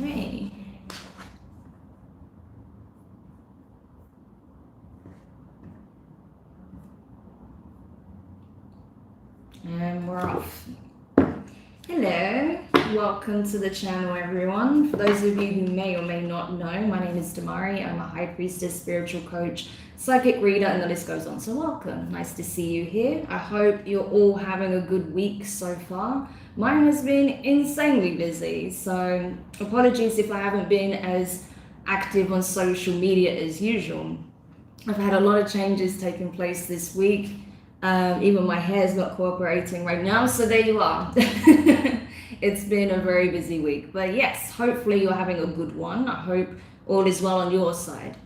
Okay. And we're off. Hello, welcome to the channel, everyone. For those of you who may or may not know, my name is Damari. I'm a high priestess, spiritual coach, psychic reader, and the list goes on. So welcome, nice to see you here. I hope you're all having a good week so far. Mine has been insanely busy, so apologies if I haven't been as active on social media as usual. I've had a lot of changes taking place this week. Even my hair is not cooperating right now, so there you are. It's been a very busy week, but yes, hopefully you're having a good one. I hope all is well on your side.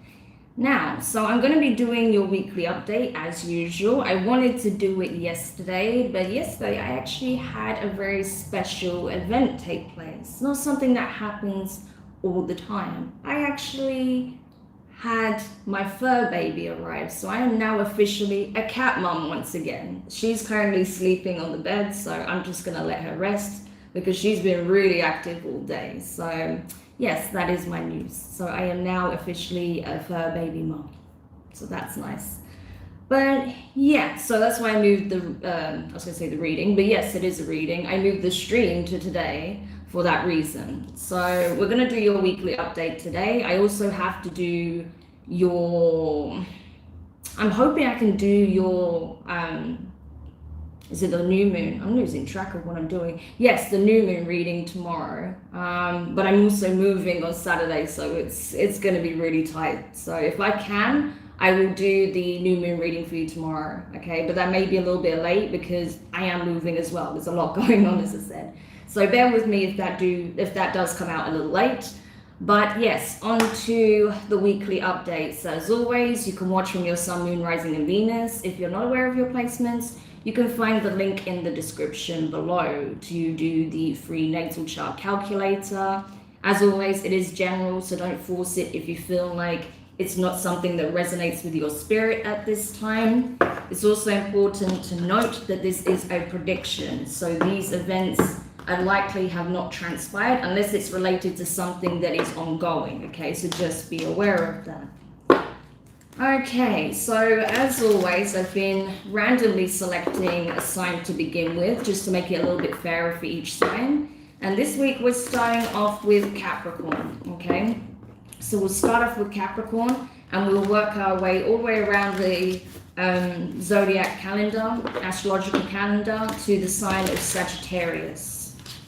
Now, so I'm going to be doing your weekly update as usual. I wanted to do it yesterday, but yesterday I actually had a very special event take place. Not something that happens all the time. I actually had my fur baby arrive, so I am now officially a cat mom once again. She's currently sleeping on the bed, so I'm just gonna let her rest because she's been really active all day. So yes, that is my news. So I am now officially a fur baby mom, so that's nice. But yeah, so that's why I moved I was gonna say the reading, but yes, it is a reading. I moved the stream to today for that reason. So we're gonna do your weekly update today. I also have to do I'm hoping I can do your, is it the new moon? I'm losing track of what I'm doing. Yes, the new moon reading tomorrow. But I'm also moving on Saturday, so it's gonna be really tight. So if I can, I will do the new moon reading for you tomorrow, okay? But that may be a little bit late because I am moving as well. There's a lot going on, as I said. So bear with me if that does come out a little late. But yes, on to the weekly updates. As always, you can watch from your sun, moon, rising, and Venus. If you're not aware of your placements, you can find the link in the description below to do the free natal chart calculator. As always, it is general, so don't force it if you feel like it's not something that resonates with your spirit at this time. It's also important to note that this is a prediction, so these events likely have not transpired unless it's related to something that is ongoing, okay? So just be aware of that. Okay, so as always, I've been randomly selecting a sign to begin with, just to make it a little bit fairer for each sign. And this week we're starting off with Capricorn, okay? So we'll start off with Capricorn and we'll work our way all the way around the Zodiac calendar, astrological calendar, to the sign of Sagittarius.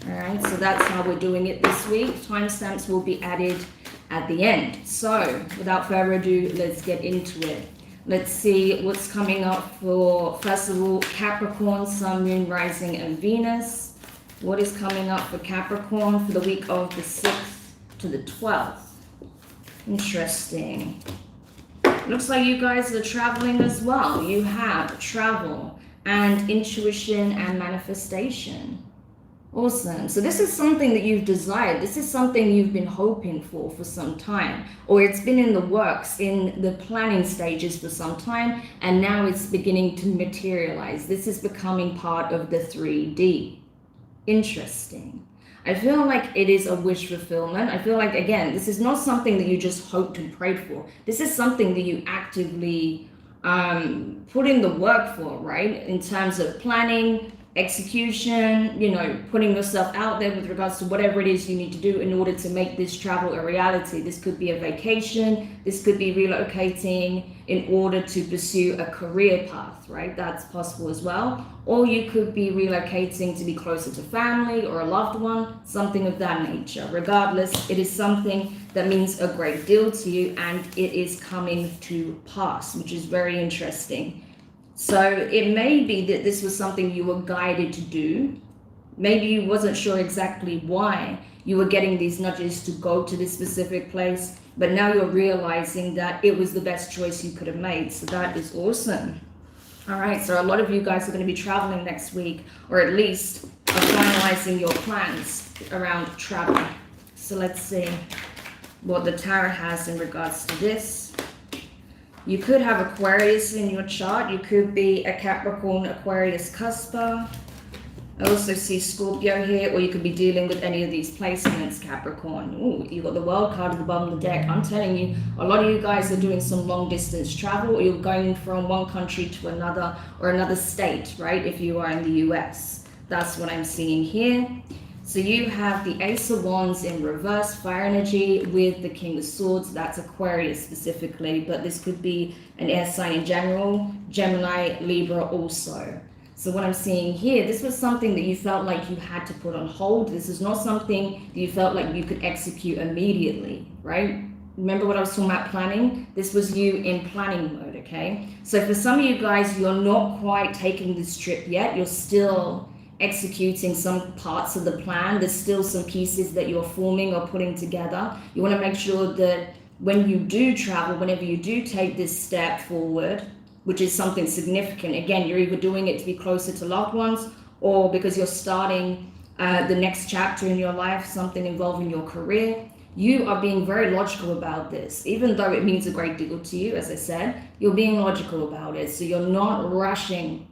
All right, so that's how we're doing it this week. Timestamps will be added at the end. So without further ado, let's get into it. Let's see what's coming up for, first of all, Capricorn, Sun, Moon, Rising, and Venus. What is coming up for Capricorn for the week of the 6th to the 12th? Interesting. Looks like you guys are traveling as well. You have travel and intuition and manifestation. Awesome. So this is something that you've desired. This is something you've been hoping for some time, or it's been in the works, in the planning stages for some time, and now it's beginning to materialize. This is becoming part of the 3D. Interesting. I feel like it is a wish fulfillment. I feel like, again, this is not something that you just hoped and prayed for. This is something that you actively put in the work for, right? In terms of planning, execution, you know, putting yourself out there with regards to whatever it is you need to do in order to make this travel a reality. This could be a vacation, this could be relocating in order to pursue a career path, right? That's possible as well. Or you could be relocating to be closer to family or a loved one, something of that nature. Regardless, it is something that means a great deal to you and it is coming to pass, which is very interesting. So it may be that this was something you were guided to do. Maybe you wasn't sure exactly why you were getting these nudges to go to this specific place, but now you're realizing that it was the best choice you could have made. So that is awesome. All right, so a lot of you guys are going to be traveling next week, or at least are finalizing your plans around travel. So let's see what the tarot has in regards to this. You could have Aquarius in your chart. You could be a Capricorn Aquarius cusper. I also see Scorpio here, or you could be dealing with any of these placements, Capricorn. Ooh, you got the World card at the bottom of the deck. I'm telling you, a lot of you guys are doing some long distance travel, or you're going from one country to another, or another state, right? If you are in the US, that's what I'm seeing here. So you have the Ace of Wands in reverse, fire energy, with the King of Swords. That's Aquarius specifically, but this could be an air sign in general, Gemini, Libra also. So what I'm seeing here, this was something that you felt like you had to put on hold. This is not something that you felt like you could execute immediately, right? Remember what I was talking about planning? This was you in planning mode, okay? So for some of you guys, you're not quite taking this trip yet. You're still executing some parts of the plan. There's still some pieces that you're forming or putting together. You want to make sure that when you do travel, whenever you do take this step forward, which is something significant. Again, you're either doing it to be closer to loved ones, or because you're starting the next chapter in your life, something involving your career. You are being very logical about this. Even though it means a great deal to you, as I said, you're being logical about it. So you're not rushing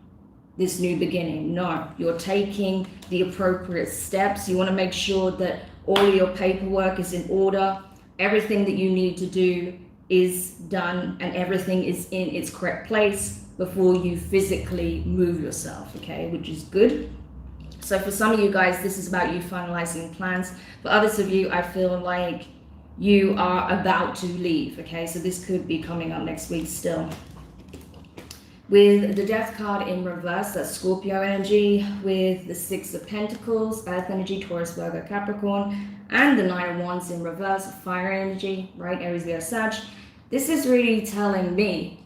this new beginning. No, you're taking the appropriate steps. You want to make sure that all your paperwork is in order. Everything that you need to do is done and everything is in its correct place before you physically move yourself, okay, which is good. So for some of you guys, this is about you finalizing plans. For others of you, I feel like you are about to leave, okay, so this could be coming up next week still. With the Death card in reverse, that's Scorpio energy, with the Six of Pentacles, Earth energy, Taurus, Virgo, Capricorn, and the Nine of Wands in reverse, fire energy, right, Aries, Leo, Sag. This is really telling me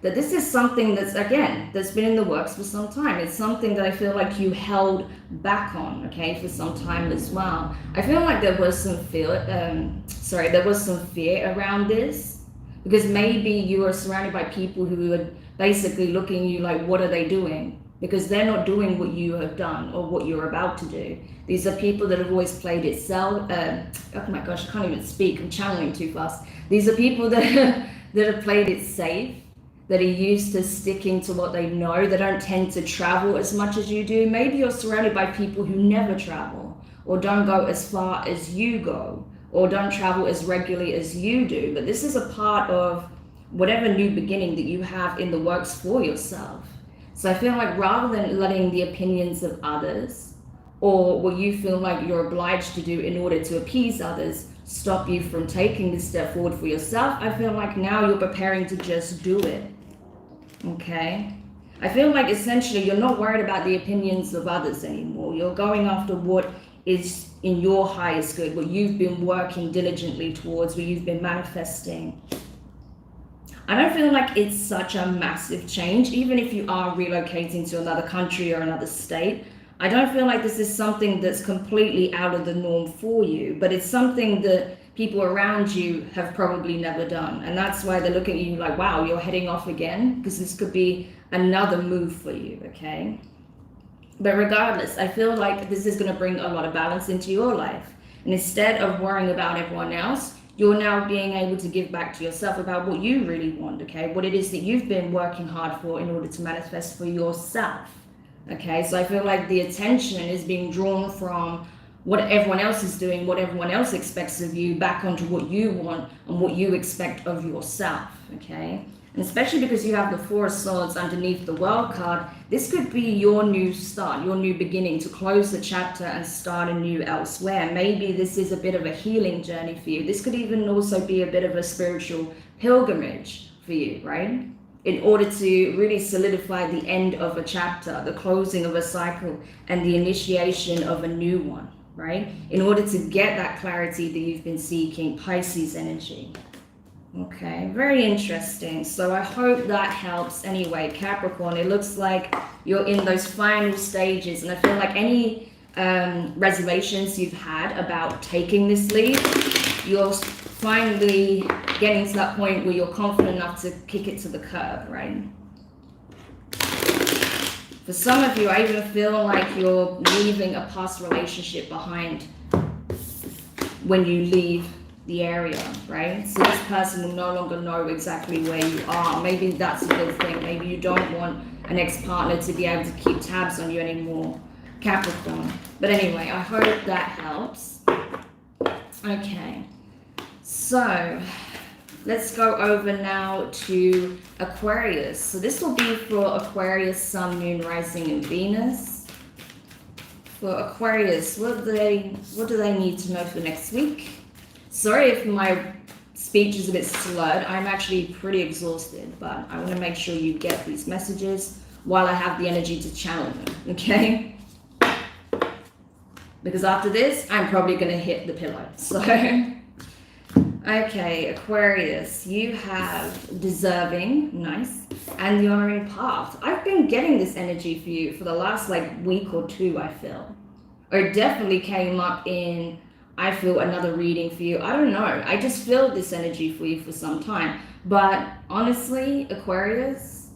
that this is something that's, again, that's been in the works for some time. It's something that I feel like you held back on, okay, for some time as well. I feel like there was some fear around this, because maybe you are surrounded by people who are basically looking at you like, what are they doing? Because they're not doing what you have done or what you're about to do. These are people that have always played it safe. Oh my gosh, I can't even speak. I'm channeling too fast. These are people that have played it safe, that are used to sticking to what they know. They don't tend to travel as much as you do. Maybe you're surrounded by people who never travel, or don't go as far as you go, or don't travel as regularly as you do. But this is a part of whatever new beginning that you have in the works for yourself. So I feel like rather than letting the opinions of others, or what you feel like you're obliged to do in order to appease others, stop you from taking this step forward for yourself, I feel like now you're preparing to just do it, okay? I feel like essentially you're not worried about the opinions of others anymore. You're going after what is in your highest good, what you've been working diligently towards, what you've been manifesting. I don't feel like it's such a massive change, even if you are relocating to another country or another state. I don't feel like this is something that's completely out of the norm for you, but it's something that people around you have probably never done. And that's why they're looking at you like, wow, you're heading off again, because this could be another move for you, okay? But regardless, I feel like this is going to bring a lot of balance into your life. And instead of worrying about everyone else, you're now being able to give back to yourself about what you really want, okay? What it is that you've been working hard for in order to manifest for yourself, okay? So I feel like the attention is being drawn from what everyone else is doing, what everyone else expects of you, back onto what you want and what you expect of yourself, okay? And especially because you have the Four of Swords underneath the World card, this could be your new start, your new beginning, to close the chapter and start anew elsewhere. Maybe this is a bit of a healing journey for you. This could even also be a bit of a spiritual pilgrimage for you, right? In order to really solidify the end of a chapter, the closing of a cycle, and the initiation of a new one, right? In order to get that clarity that you've been seeking, Pisces energy. Okay, very interesting. So I hope that helps. Anyway, Capricorn, it looks like you're in those final stages, and I feel like any reservations you've had about taking this leap, you're finally getting to that point where you're confident enough to kick it to the curb, right? For some of you, I even feel like you're leaving a past relationship behind when you leave the area, right? So this person will no longer know exactly where you are. Maybe that's a good thing. Maybe you don't want an ex-partner to be able to keep tabs on you anymore. Capricorn. But anyway, I hope that helps. Okay, so let's go over now to Aquarius. So this will be for Aquarius, Sun, Moon, Rising, and Venus. For Aquarius, what do they need to know for next week? Sorry if my speech is a bit slurred. I'm actually pretty exhausted, but I want to make sure you get these messages while I have the energy to channel them, okay? Because after this, I'm probably going to hit the pillow. So, okay, Aquarius, you have deserving, nice, and the honoring path. I've been getting this energy for you for the last week or two, I feel. Or it definitely came up in, I feel, another reading for you. I don't know. I just feel this energy for you for some time. But honestly, Aquarius,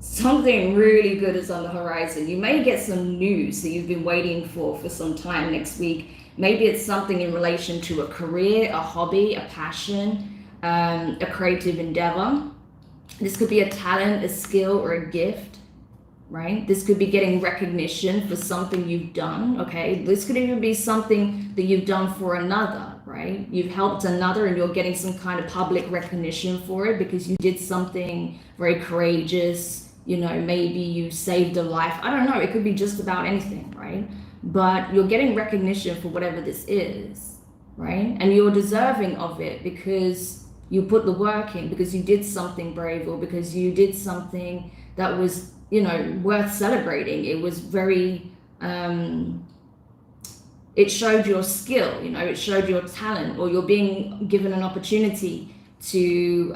something really good is on the horizon. You may get some news that you've been waiting for some time next week. Maybe it's something in relation to a career, a hobby, a passion, a creative endeavor. This could be a talent, a skill, or a gift, right? This could be getting recognition for something you've done, okay? This could even be something that you've done for another, right? You've helped another and you're getting some kind of public recognition for it because you did something very courageous. You know, maybe you saved a life. I don't know. It could be just about anything, right? But you're getting recognition for whatever this is, right? And you're deserving of it because you put the work in, because you did something brave, or because you did something that was, you know, worth celebrating. It was very, it showed your skill, you know, it showed your talent, or you're being given an opportunity to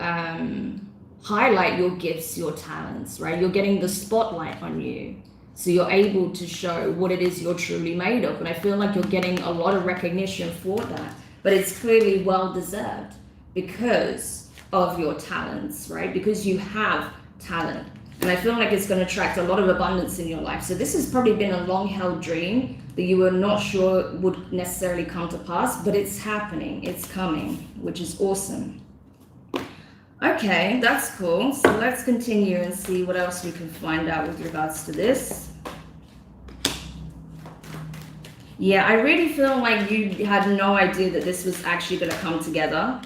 highlight your gifts, your talents, right? You're getting the spotlight on you. So you're able to show what it is you're truly made of. And I feel like you're getting a lot of recognition for that. But it's clearly well-deserved because of your talents, right? Because you have talent. And I feel like it's going to attract a lot of abundance in your life. So this has probably been a long-held dream that you were not sure would necessarily come to pass, but it's happening. It's coming, which is awesome. Okay, that's cool. So let's continue and see what else we can find out with regards to this. Yeah, I really feel like you had no idea that this was actually going to come together.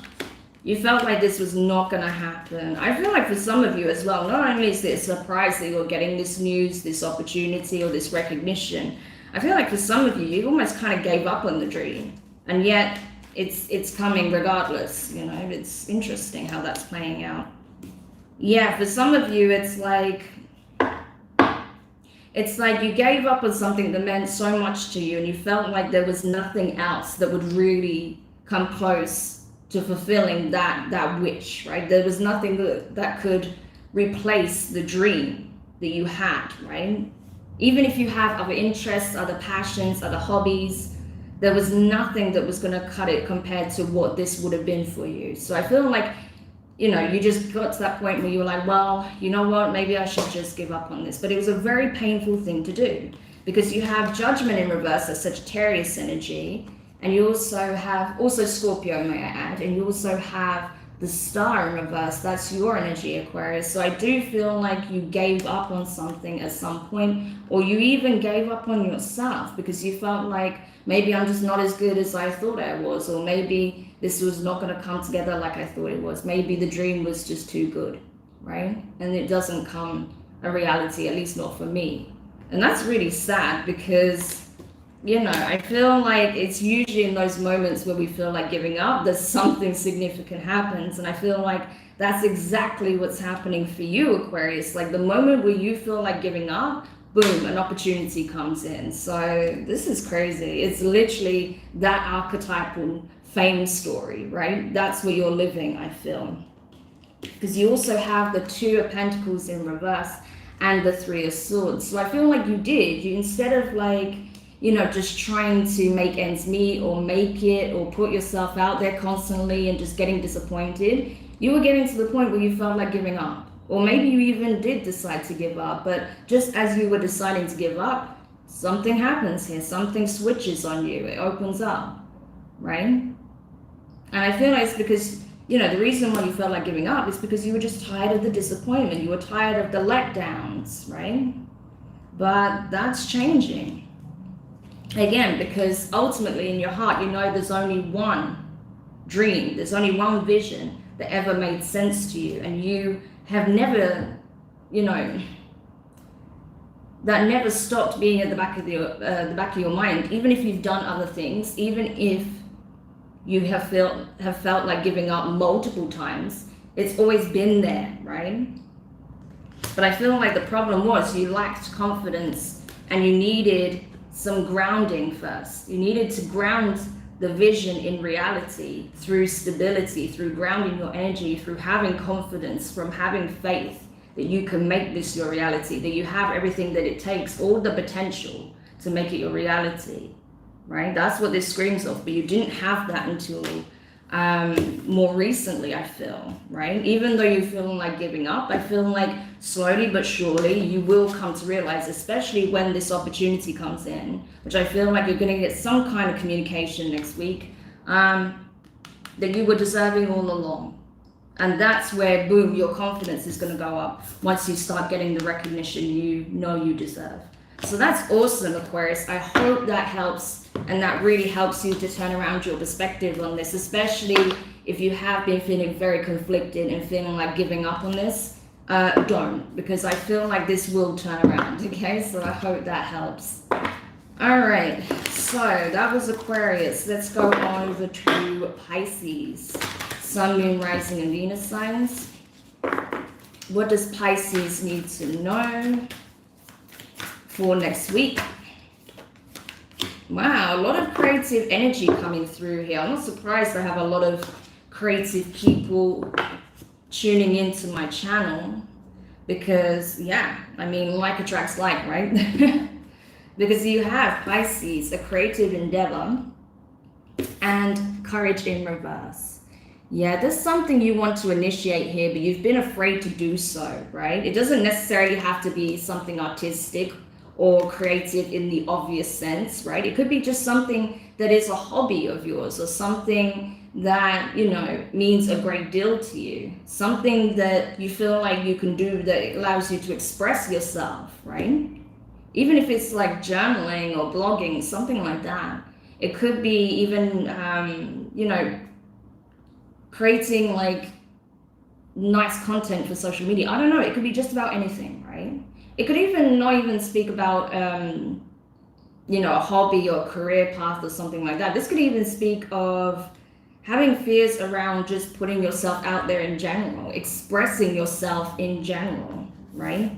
You felt like this was not going to happen. I feel like for some of you as well, not only is it a surprise that you're getting this news, this opportunity, or this recognition, I feel like for some of you, you almost kind of gave up on the dream. And yet, it's coming regardless, you know. It's interesting how that's playing out. Yeah, for some of you, it's like you gave up on something that meant so much to you, and you felt like there was nothing else that would really come close to fulfilling that wish, right? There was nothing that could replace the dream that you had, right? Even if you have other interests, other passions, other hobbies, there was nothing that was going to cut it compared to what this would have been for you. So I feel like, you know, you just got to that point where you were like, well, you know what, maybe I should just give up on this. But it was a very painful thing to do because you have Judgment in reverse, a Sagittarius energy, and you also have, Scorpio, may I add, and you also have the Star in reverse. That's your energy, Aquarius. So I do feel like you gave up on something at some point, or you even gave up on yourself because you felt like, maybe I'm just not as good as I thought I was, or maybe this was not going to come together like I thought it was. Maybe the dream was just too good, right? And it doesn't come a reality, at least not for me. And that's really sad because, you know, I feel like it's usually in those moments where we feel like giving up that something significant happens. And I feel like that's exactly what's happening for you, Aquarius. Like the moment where you feel like giving up, boom, an opportunity comes in. So this is crazy. It's literally that archetypal fame story, right? That's where you're living, I feel. Because you also have the Two of Pentacles in reverse and the Three of Swords. So I feel like you instead of like, you know, just trying to make ends meet or make it or put yourself out there constantly and just getting disappointed, you were getting to the point where you felt like giving up. Or maybe you even did decide to give up, but just as you were deciding to give up, something happens here. Something switches on you. It opens up, right? And I feel like it's because, you know, the reason why you felt like giving up is because you were just tired of the disappointment. You were tired of the letdowns, right? But that's changing. Again, because ultimately in your heart, you know there's only one dream, there's only one vision that ever made sense to you, and you have never, you know, that never stopped being at the back of the back of your mind. Even if you've done other things, even if you have felt like giving up multiple times, it's always been there, right? But I feel like the problem was you lacked confidence and you needed some grounding first. You needed to ground the vision in reality through stability, through grounding your energy, through having confidence, from having faith that you can make this your reality, that you have everything that it takes, all the potential to make it your reality, right? That's what this screams of, but you didn't have that until more recently, I feel, right? Even though you're feeling like giving up, I feel like slowly but surely you will come to realize, especially when this opportunity comes in, which I feel like you're going to get some kind of communication next week, that you were deserving all along. And that's where, boom, your confidence is going to go up once you start getting the recognition you know you deserve. So that's awesome, Aquarius. I hope that helps, and that really helps you to turn around your perspective on this, especially if you have been feeling very conflicted and feeling like giving up on this. Don't, because I feel like this will turn around, okay? So I hope that helps. All right, so that was Aquarius. Let's go over to Pisces. Sun, Moon, Rising, and Venus signs. What does Pisces need to know for next week? Wow, a lot of creative energy coming through here. I'm not surprised I have a lot of creative people tuning into my channel because, yeah, I mean, like attracts like, right? Because you have Pisces, a creative endeavor, and courage in reverse. Yeah, there's something you want to initiate here, but you've been afraid to do so, right? It doesn't necessarily have to be something artistic or creative in the obvious sense, right? It could be just something that is a hobby of yours, or something that, you know, means a great deal to you. Something that you feel like you can do that allows you to express yourself, right? Even if it's like journaling or blogging, something like that. It could be even, you know, creating like nice content for social media. I don't know, it could be just about anything, right? It could even not even speak about, you know, a hobby or career path or something like that. This could even speak of having fears around just putting yourself out there in general, expressing yourself in general, right?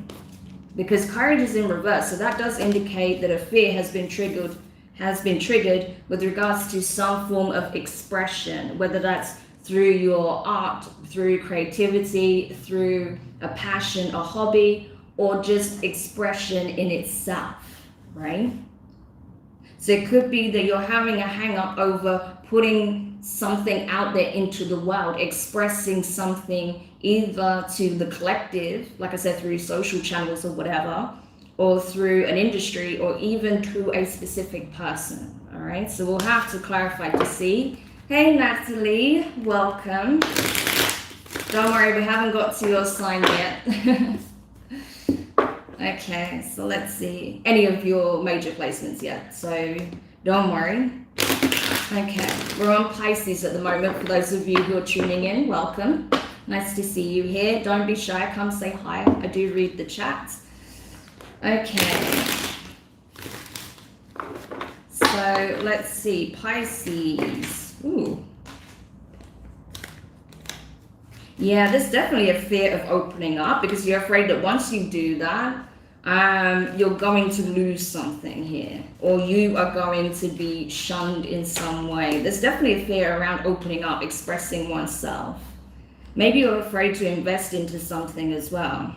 Because courage is in reverse, so that does indicate that a fear has been triggered with regards to some form of expression, whether that's through your art, through creativity, through a passion, a hobby, or just expression in itself, right? So it could be that you're having a hang up over putting something out there into the world, expressing something either to the collective, like I said, through social channels or whatever, or through an industry, or even to a specific person, all right? So we'll have to clarify to see. Hey, Natalie, welcome. Don't worry, we haven't got to your sign yet. Okay, so let's see. Any of your major placements yet, so don't worry. Okay, we're on Pisces at the moment. For those of you who are tuning in, welcome. Nice to see you here. Don't be shy, come say hi. I do read the chat. Okay. So let's see, Pisces. Ooh. Yeah, there's definitely a fear of opening up because you're afraid that once you do that, you're going to lose something here, or you are going to be shunned in some way. There's definitely a fear around opening up, expressing oneself. Maybe you're afraid to invest into something as well,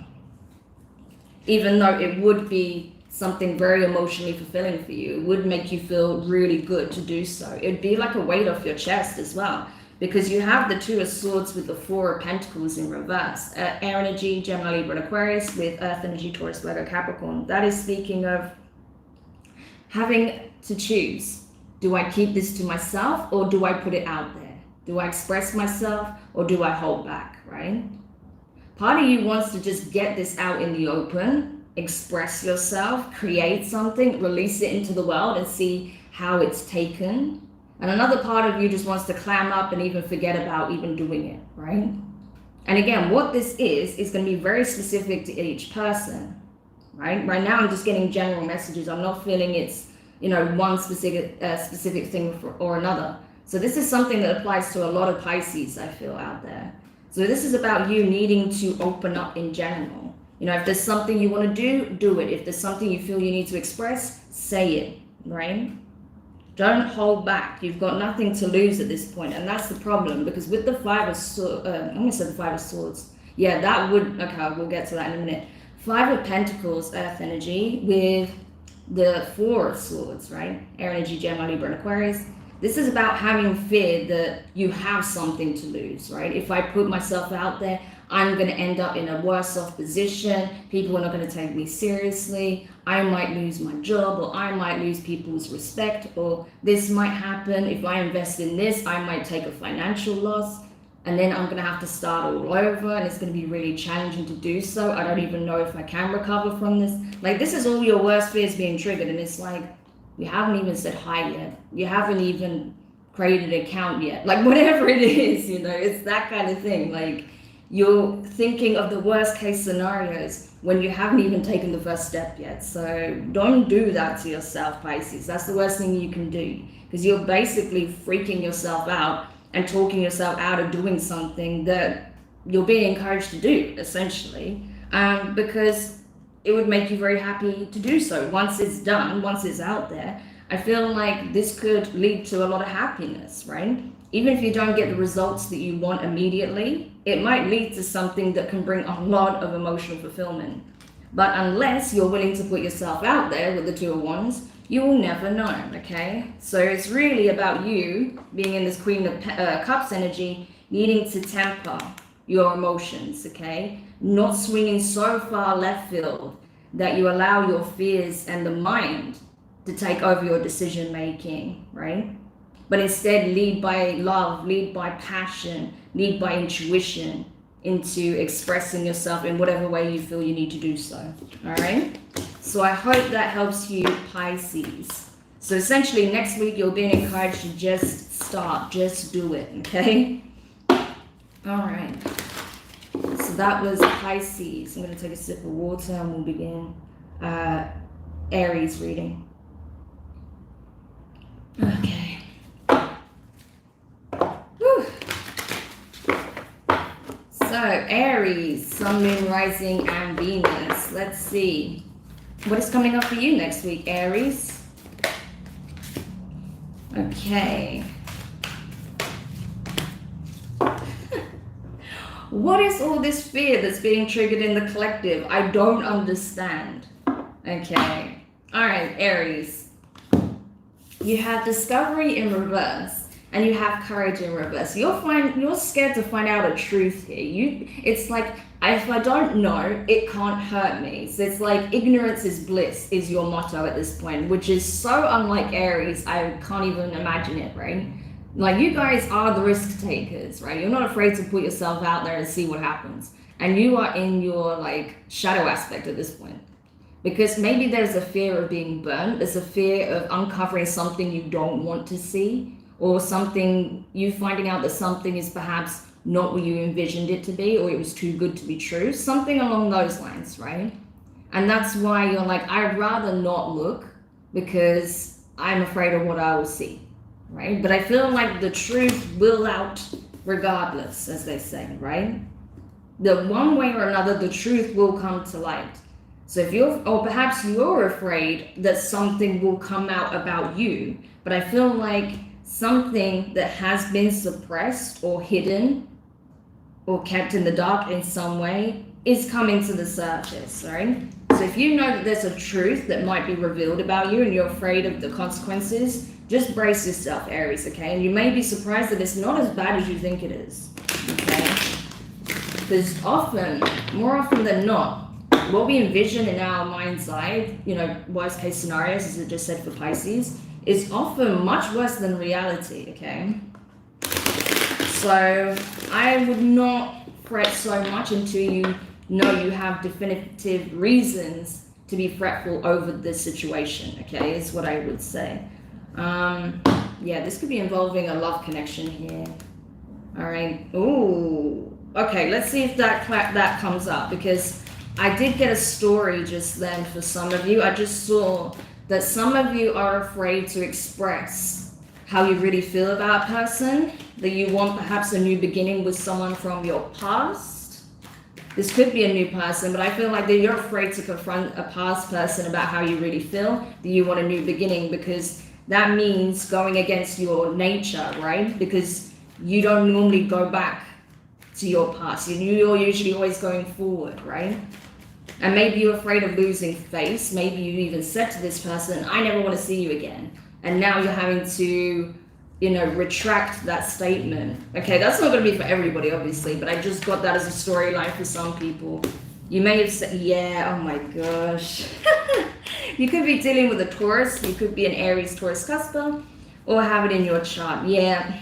even though it would be something very emotionally fulfilling for you. It would make you feel really good to do so. It'd be like a weight off your chest as well, because you have the Two of Swords with the Four of Pentacles in reverse. Air energy, Gemini, Libra, and Aquarius, with Earth energy, Taurus, Virgo, Capricorn. That is speaking of having to choose. Do I keep this to myself, or do I put it out there? Do I express myself, or do I hold back, right? Part of you wants to just get this out in the open, express yourself, create something, release it into the world and see how it's taken. And another part of you just wants to clam up and even forget about even doing it, right? And again, what this is going to be very specific to each person, right? Right now, I'm just getting general messages. I'm not feeling it's, you know, one specific thing or another. So this is something that applies to a lot of Pisces, I feel, out there. So this is about you needing to open up in general. You know, if there's something you want to do, do it. If there's something you feel you need to express, say it, right? Don't hold back. You've got nothing to lose at this point. And that's the problem, because with the Five of Swords, I'm going to say the Five of Swords. Yeah, that would, okay, we'll get to that in a minute. Five of Pentacles, Earth energy, with the Four of Swords, right? Air energy, Gemini, Libra, and Aquarius. This is about having fear that you have something to lose, right? If I put myself out there, I'm going to end up in a worse off position. People are not going to take me seriously. I might lose my job, or I might lose people's respect, or this might happen. If I invest in this, I might take a financial loss, and then I'm going to have to start all over, and it's going to be really challenging to do so. I don't even know if I can recover from this. Like, this is all your worst fears being triggered, and it's like, you haven't even said hi yet. You haven't even created an account yet. Like, whatever it is, you know, it's that kind of thing. Like, you're thinking of the worst case scenarios when you haven't even taken the first step yet. So don't do that to yourself, Pisces. That's the worst thing you can do, because you're basically freaking yourself out and talking yourself out of doing something that you're being encouraged to do, essentially, because it would make you very happy to do so. Once it's done, once it's out there, I feel like this could lead to a lot of happiness, right? Even if you don't get the results that you want immediately, it might lead to something that can bring a lot of emotional fulfillment. But unless you're willing to put yourself out there with the Two of Wands, you will never know, okay? So it's really about you being in this Queen of Cups energy, needing to temper your emotions, okay? Not swinging so far left field that you allow your fears and the mind to take over your decision making, right? But instead lead by love, lead by passion, lead by intuition into expressing yourself in whatever way you feel you need to do so. All right? So I hope that helps you, Pisces. So essentially next week you're being encouraged to just start, just do it, okay? All right. So that was Pisces. I'm going to take a sip of water and we'll begin Aries reading. Okay. So, Aries, Sun, Moon, Rising, and Venus. Let's see. What is coming up for you next week, Aries? Okay. What is all this fear that's being triggered in the collective? I don't understand. Okay. All right, Aries. You have discovery in reverse. And you have courage in reverse. You're scared to find out a truth here. It's like, if I don't know, it can't hurt me. So it's like ignorance is bliss is your motto at this point, which is so unlike Aries. I can't even imagine it, right? Like, you guys are the risk takers, right? You're not afraid to put yourself out there and see what happens. And you are in your like shadow aspect at this point. Because maybe there's a fear of being burnt. There's a fear of uncovering something you don't want to see. Or something, you finding out that something is perhaps not what you envisioned it to be, or it was too good to be true, something along those lines, right? And that's why you're like, I'd rather not look because I'm afraid of what I will see, right? But I feel like the truth will out regardless, as they say, right? The one way or another, the truth will come to light. So if you're, or perhaps you're afraid that something will come out about you, but I feel like something that has been suppressed or hidden or kept in the dark in some way is coming to the surface, right? So if you know that there's a truth that might be revealed about you and you're afraid of the consequences, just brace yourself, Aries, okay? And you may be surprised that it's not as bad as you think it is, okay? Because more often than not, what we envision in our mind's eye, you know, worst case scenarios, as I just said for Pisces, is often much worse than reality, okay? So I would not fret so much until you know you have definitive reasons to be fretful over this situation, okay, is what I would say. Yeah, this could be involving a love connection here. All right. Ooh. Okay, let's see if that comes up, because I did get a story just then for some of you. I just saw that some of you are afraid to express how you really feel about a person, that you want perhaps a new beginning with someone from your past. This could be a new person, but I feel like that you're afraid to confront a past person about how you really feel, that you want a new beginning, because that means going against your nature, right? Because you don't normally go back to your past. You're usually always going forward, right? And maybe you're afraid of losing face. Maybe you even said to this person, I never want to see you again. And now you're having to, you know, retract that statement. Okay, that's not going to be for everybody, obviously, but I just got that as a storyline for some people. You may have said, yeah, oh my gosh. You could be dealing with a Taurus. You could be an Aries, Taurus cusper, or have it in your chart. Yeah,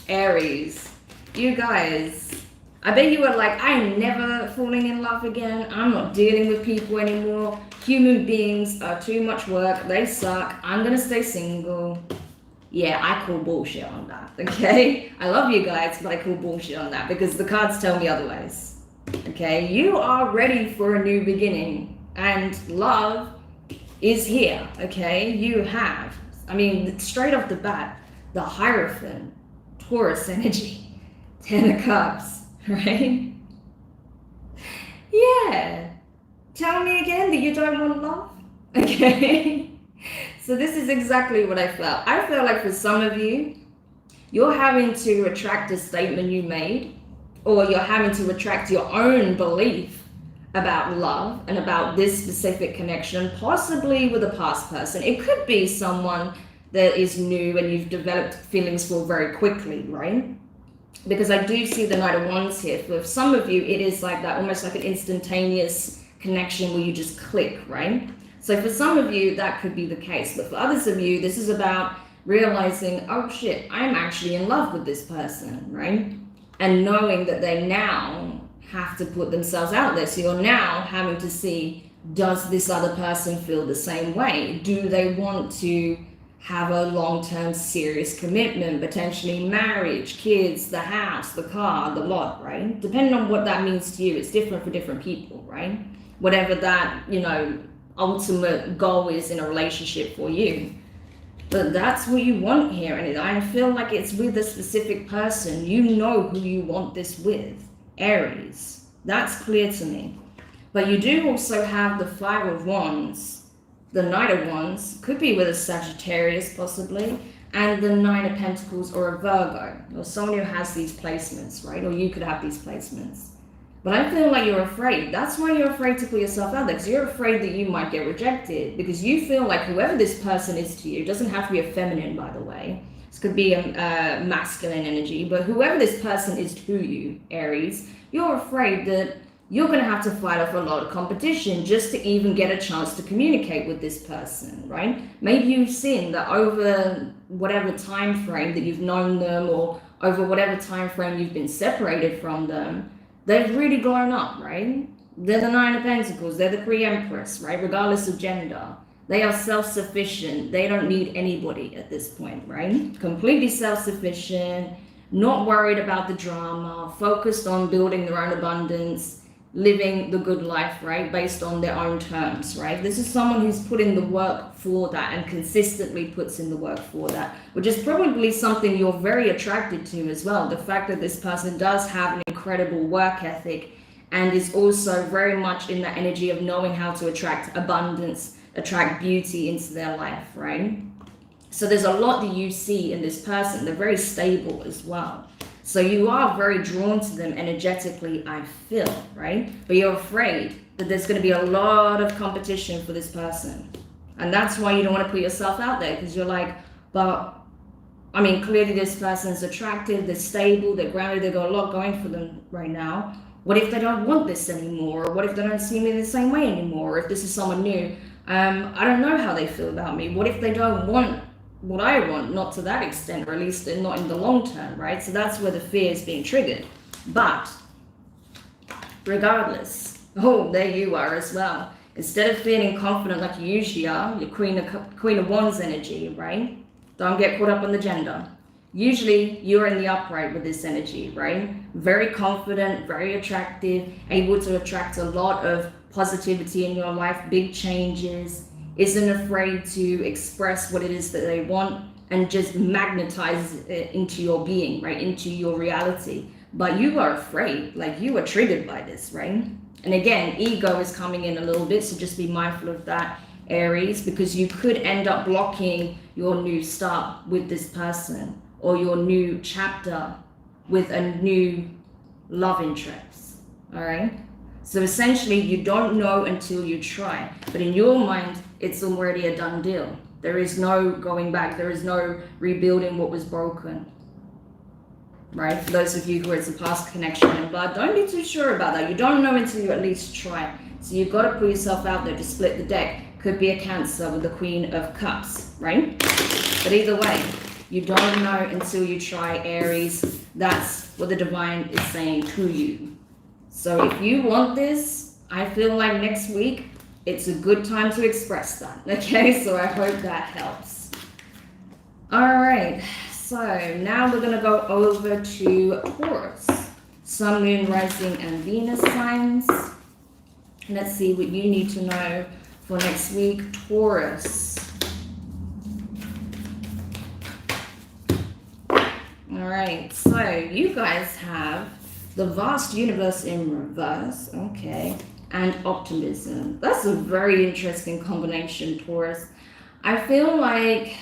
Aries. You guys, I bet you were like, I'm never falling in love again. I'm not dealing with people anymore. Human beings are too much work. They suck. I'm going to stay single. Yeah, I call bullshit on that, okay? I love you guys, but I call bullshit on that because the cards tell me otherwise, okay? You are ready for a new beginning, and love is here, okay? You have, I mean, straight off the bat, the Hierophant, Taurus energy, 10 of Cups, right? Yeah. Tell me again that you don't want love, okay? So this is exactly what I felt. I feel like for some of you, you're having to retract a statement you made, or you're having to retract your own belief about love and about this specific connection, possibly with a past person. It could be someone that is new and you've developed feelings for very quickly, right? Because I do see the Knight of Wands here. For some of you, it is like that, almost like an instantaneous connection where you just click, right? So for some of you, that could be the case. But for others of you, this is about realizing, oh shit, I'm actually in love with this person, right? And knowing that they now have to put themselves out there. So you're now having to see, does this other person feel the same way? Do they want to have a long-term serious commitment, potentially marriage, kids, the house, the car, the lot, right? Depending on what that means to you, it's different for different people, right? Whatever that, you know, ultimate goal is in a relationship for you. But that's what you want here, and I feel like it's with a specific person. You know who you want this with, Aries. That's clear to me. But you do also have the Five of Wands, the Knight of Wands, could be with a Sagittarius possibly, and the Nine of Pentacles or a Virgo, or someone who has these placements, right? Or you could have these placements. But I feel like you're afraid. That's why you're afraid to put yourself out there, because you're afraid that you might get rejected, because you feel like whoever this person is to you, doesn't have to be a feminine, by the way. This could be a masculine energy, but whoever this person is to you, Aries, you're afraid that you're going to have to fight off a lot of competition just to even get a chance to communicate with this person, right? Maybe you've seen that over whatever time frame that you've known them, or over whatever time frame you've been separated from them, they've really grown up, right? They're the Nine of Pentacles. They're the pre-empress, right? Regardless of gender. They are self-sufficient. They don't need anybody at this point, right? Completely self-sufficient, not worried about the drama, focused on building their own abundance, living the good life, right? Based on their own terms, right? This is someone who's put in the work for that and consistently puts in the work for that, which is probably something you're very attracted to as well. The fact that this person does have an incredible work ethic and is also very much in that energy of knowing how to attract abundance, attract beauty into their life, right? So there's a lot that you see in this person. They're very stable as well. So you are very drawn to them energetically, I feel, right? But you're afraid that there's going to be a lot of competition for this person. And that's why you don't want to put yourself out there, because you're like, but, I mean, clearly this person's attractive, they're stable, they're grounded, they've got a lot going for them right now. What if they don't want this anymore? Or what if they don't see me the same way anymore? Or if this is someone new, I don't know how they feel about me. What if they don't want what I want? Not to that extent, or at least not in the long term, right? So that's where the fear is being triggered. But regardless, oh, there you are as well. Instead of feeling confident like you usually are, your Queen of Wands energy, right? Don't get caught up on the gender. Usually you're in the upright with this energy, right? Very confident, very attractive, able to attract a lot of positivity in your life, big changes, isn't afraid to express what it is that they want and just magnetize it into your being, right? Into your reality. But you are afraid, like you are triggered by this, right? And again, ego is coming in a little bit, so just be mindful of that, Aries, because you could end up blocking your new start with this person or your new chapter with a new love interest, all right? So essentially, you don't know until you try, but in your mind, it's already a done deal. There is no going back. There is no rebuilding what was broken, right? For those of you who it's a past connection and blood, don't be too sure about that. You don't know until you at least try. So you've got to put yourself out there to split the deck. Could be a Cancer with the Queen of Cups, right? But either way, you don't know until you try, Aries. That's what the divine is saying to you. So if you want this, I feel like next week, it's a good time to express that, okay? So I hope that helps. All right, so now we're gonna go over to Taurus. Sun, Moon, Rising, and Venus signs. Let's see what you need to know for next week, Taurus. All right, so you guys have the vast universe in reverse, okay, and optimism. That's a very interesting combination, Taurus. I feel like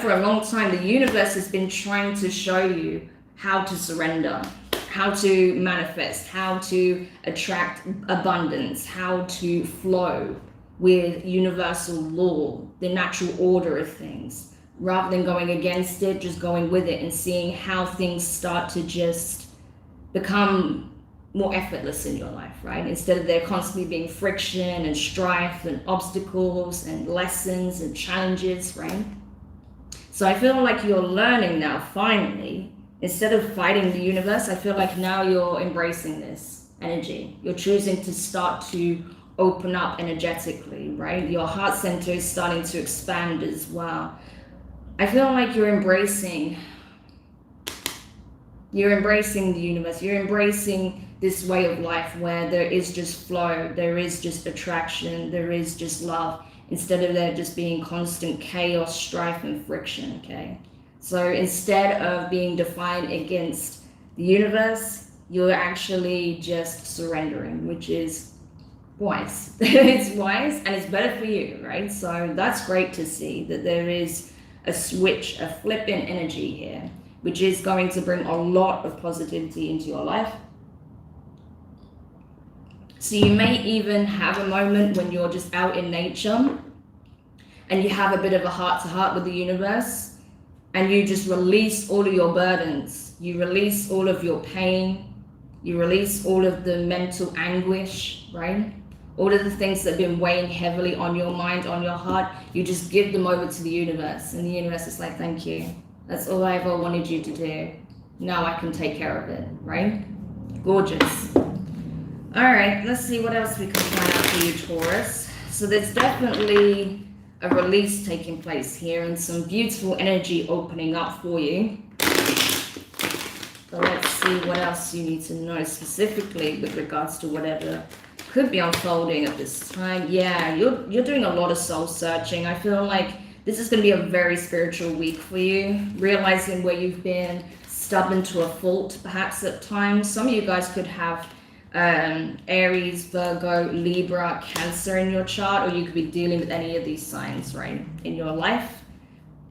for a long time, the universe has been trying to show you how to surrender, how to manifest, how to attract abundance, how to flow with universal law, the natural order of things, rather than going against it, just going with it and seeing how things start to just become more effortless in your life, right? Instead of there constantly being friction and strife and obstacles and lessons and challenges, right? So I feel like you're learning now, finally, instead of fighting the universe, I feel like now you're embracing this energy. You're choosing to start to open up energetically, right? Your heart center is starting to expand as well. I feel like you're embracing the universe. You're embracing this way of life where there is just flow, there is just attraction, there is just love, instead of there just being constant chaos, strife, and friction, okay? So instead of being defined against the universe, you're actually just surrendering, which is wise. It's wise and it's better for you, right? So that's great to see that there is a switch, a flip in energy here, which is going to bring a lot of positivity into your life. So you may even have a moment when you're just out in nature and you have a bit of a heart-to-heart with the universe and you just release all of your burdens. You release all of your pain. You release all of the mental anguish, right? All of the things that have been weighing heavily on your mind, on your heart, you just give them over to the universe. And the universe is like, thank you. That's all I ever wanted you to do. Now I can take care of it, right? Gorgeous. All right, let's see what else we can find out for you, Taurus. So there's definitely a release taking place here and some beautiful energy opening up for you. So let's see what else you need to know specifically with regards to whatever could be unfolding at this time. Yeah, you're doing a lot of soul searching. I feel like this is going to be a very spiritual week for you, realizing where you've been stubborn to a fault, perhaps at times. Some of you guys could have Aries, Virgo, Libra, Cancer in your chart, or you could be dealing with any of these signs, right, in your life.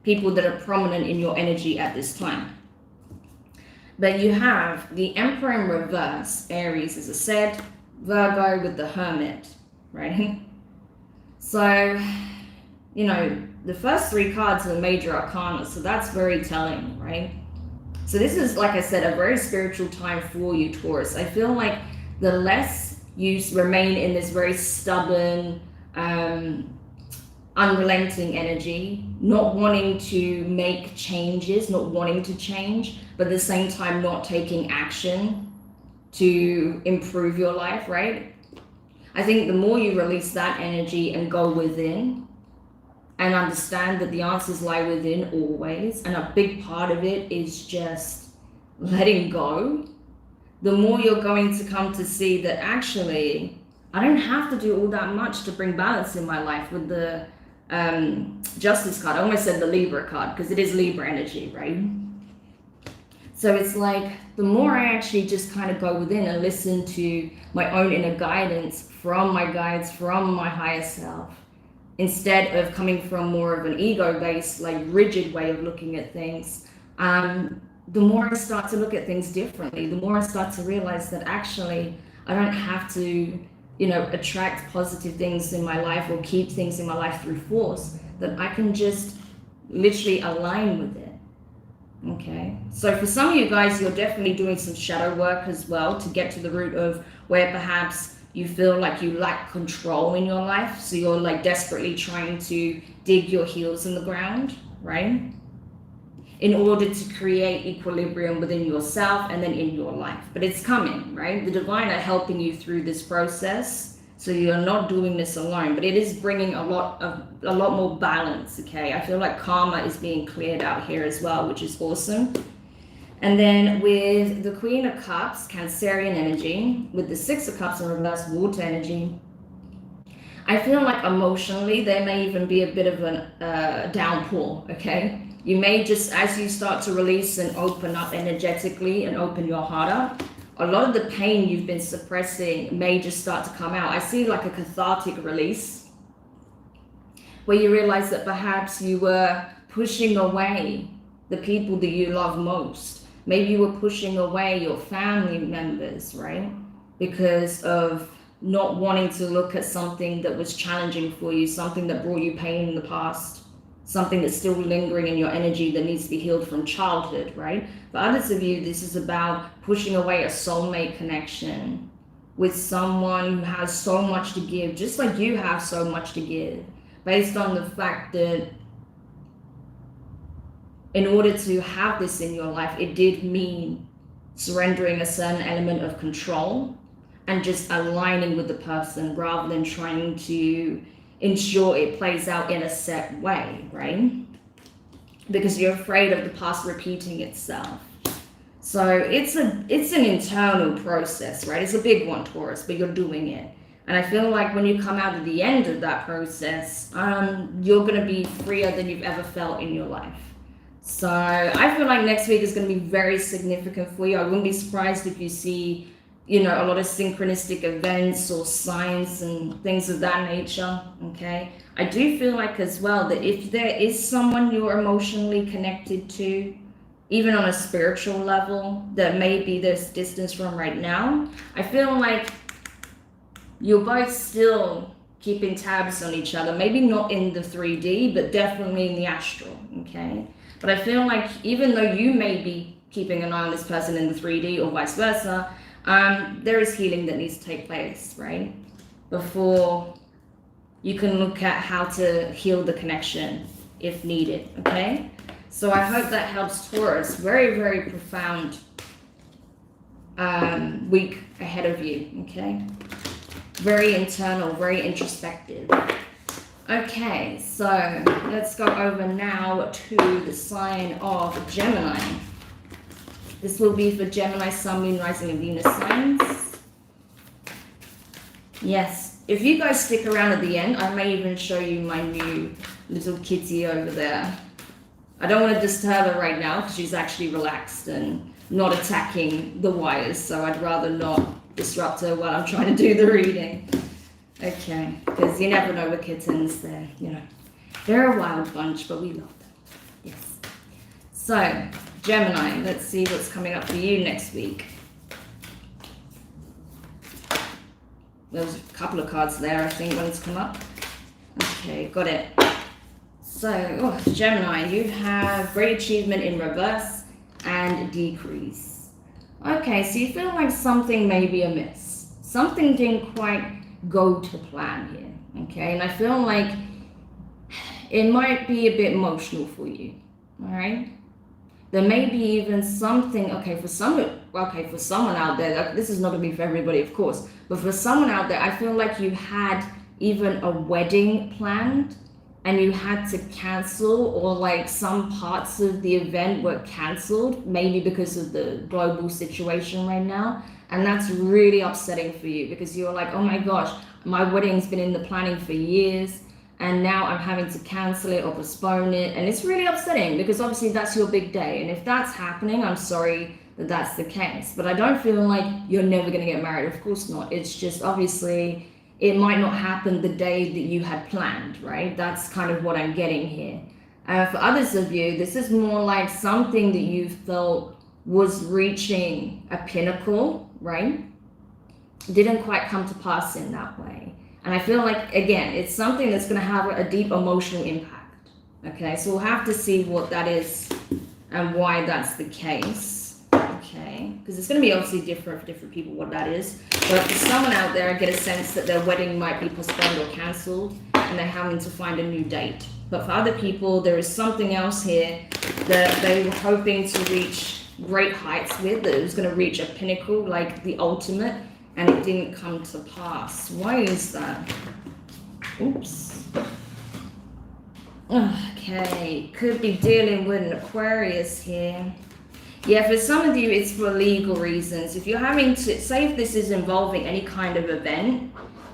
People that are prominent in your energy at this time. But you have the Emperor in reverse, Aries, as I said, Virgo with the Hermit, right? So, you know, the first three cards are the major arcana, so that's very telling, right? So this is, like I said, a very spiritual time for you, Taurus. I feel like the less you remain in this very stubborn, unrelenting energy, not wanting to make changes, not wanting to change, but at the same time not taking action to improve your life, right? I think the more you release that energy and go within and understand that the answers lie within always, and a big part of it is just letting go, the more you're going to come to see that actually I don't have to do all that much to bring balance in my life. With the Justice card, I almost said the Libra card because it is Libra energy, right? So it's like the more I actually just kind of go within and listen to my own inner guidance from my guides, from my higher self, instead of coming from more of an ego-based, like rigid way of looking at things, the more I start to look at things differently, the more I start to realize that actually I don't have to, you know, attract positive things in my life or keep things in my life through force, that I can just literally align with it. Okay, so for some of you guys, you're definitely doing some shadow work as well to get to the root of where perhaps you feel like you lack control in your life. So you're like desperately trying to dig your heels in the ground, right? In order to create equilibrium within yourself and then in your life. But it's coming, right? The divine are helping you through this process. So you're not doing this alone, but it is bringing a lot more balance, okay? I feel like karma is being cleared out here as well, which is awesome. And then with the Queen of Cups, Cancerian energy, with the Six of Cups in reverse, water energy, I feel like emotionally there may even be a bit of a downpour, okay? You may just, as you start to release and open up energetically and open your heart up, a lot of the pain you've been suppressing may just start to come out. I see like a cathartic release where you realize that perhaps you were pushing away the people that you love most. Maybe you were pushing away your family members, right? Because of not wanting to look at something that was challenging for you, something that brought you pain in the past, something that's still lingering in your energy that needs to be healed from childhood, right? For others of you, this is about pushing away a soulmate connection with someone who has so much to give, just like you have so much to give, based on the fact that in order to have this in your life, it did mean surrendering a certain element of control and just aligning with the person rather than trying to ensure it plays out in a set way, right? Because you're afraid of the past repeating itself. So it's an internal process, right? It's a big one, Taurus, but you're doing it. And I feel like when you come out at the end of that process, you're going to be freer than you've ever felt in your life. So I feel like next week is going to be very significant for you. I wouldn't be surprised if you see, you know, a lot of synchronistic events or signs and things of that nature, okay? I do feel like as well that if there is someone you're emotionally connected to, even on a spiritual level, that maybe there's distance from right now, I feel like you're both still keeping tabs on each other, maybe not in the 3D, but definitely in the astral, okay? But I feel like even though you may be keeping an eye on this person in the 3D or vice versa, there is healing that needs to take place, right? Before you can look at how to heal the connection if needed, okay? So I hope that helps, Taurus. Very, very profound week ahead of you, okay? Very internal, very introspective. Okay, so let's go over now to the sign of Gemini. This will be for Gemini, Sun, Moon, Rising, and Venus signs. Yes, if you guys stick around at the end, I may even show you my new little kitty over there. I don't want to disturb her right now because she's actually relaxed and not attacking the wires, so I'd rather not disrupt her while I'm trying to do the reading. Okay, because you never know with kittens, they're a wild bunch, but we love them. Yes. So, Gemini, let's see what's coming up for you next week. There's a couple of cards there, I think, one's come up. Okay, got it. So, Gemini, you have great achievement in reverse and decrease. Okay, so you feel like something may be amiss. Something didn't quite go to plan here, okay? And I feel like it might be a bit emotional for you, all right? There may be even something, for someone out there, this is not going to be for everybody, of course, but for someone out there, I feel like you had even a wedding planned and you had to cancel, or like some parts of the event were canceled, maybe because of the global situation right now. And that's really upsetting for you, because you're like, oh my gosh, my wedding's been in the planning for years, and now I'm having to cancel it or postpone it. And it's really upsetting, because obviously that's your big day. And if that's happening, I'm sorry that that's the case. But I don't feel like you're never going to get married. Of course not. It's just obviously it might not happen the day that you had planned, right? That's kind of what I'm getting here. For others of you, this is more like something that you felt was reaching a pinnacle, right? Didn't quite come to pass in that way. And I feel like, again, it's something that's going to have a deep emotional impact. Okay, so we'll have to see what that is and why that's the case. Okay, because it's going to be obviously different for different people what that is. But for someone out there, I get a sense that their wedding might be postponed or cancelled, and they're having to find a new date. But for other people, there is something else here that they were hoping to reach great heights with, that it was going to reach a pinnacle, like the ultimate, and it didn't come to pass. Why is that? Oops. Okay, could be dealing with an Aquarius here. Yeah, for some of you, it's for legal reasons. If you're having to, say if this is involving any kind of event,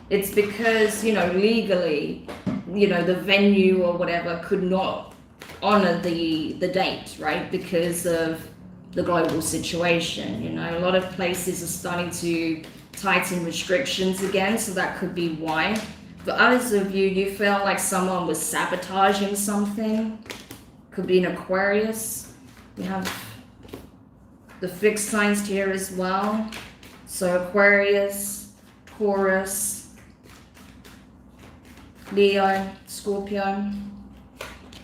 it's because, legally, the venue or whatever could not honor the date, right? Because of the global situation. A lot of places are starting to tighten restrictions again, so that could be why. For others of you, you felt like someone was sabotaging something. Could be an Aquarius. We have the fixed signs here as well. So Aquarius, Taurus, Leo, Scorpio.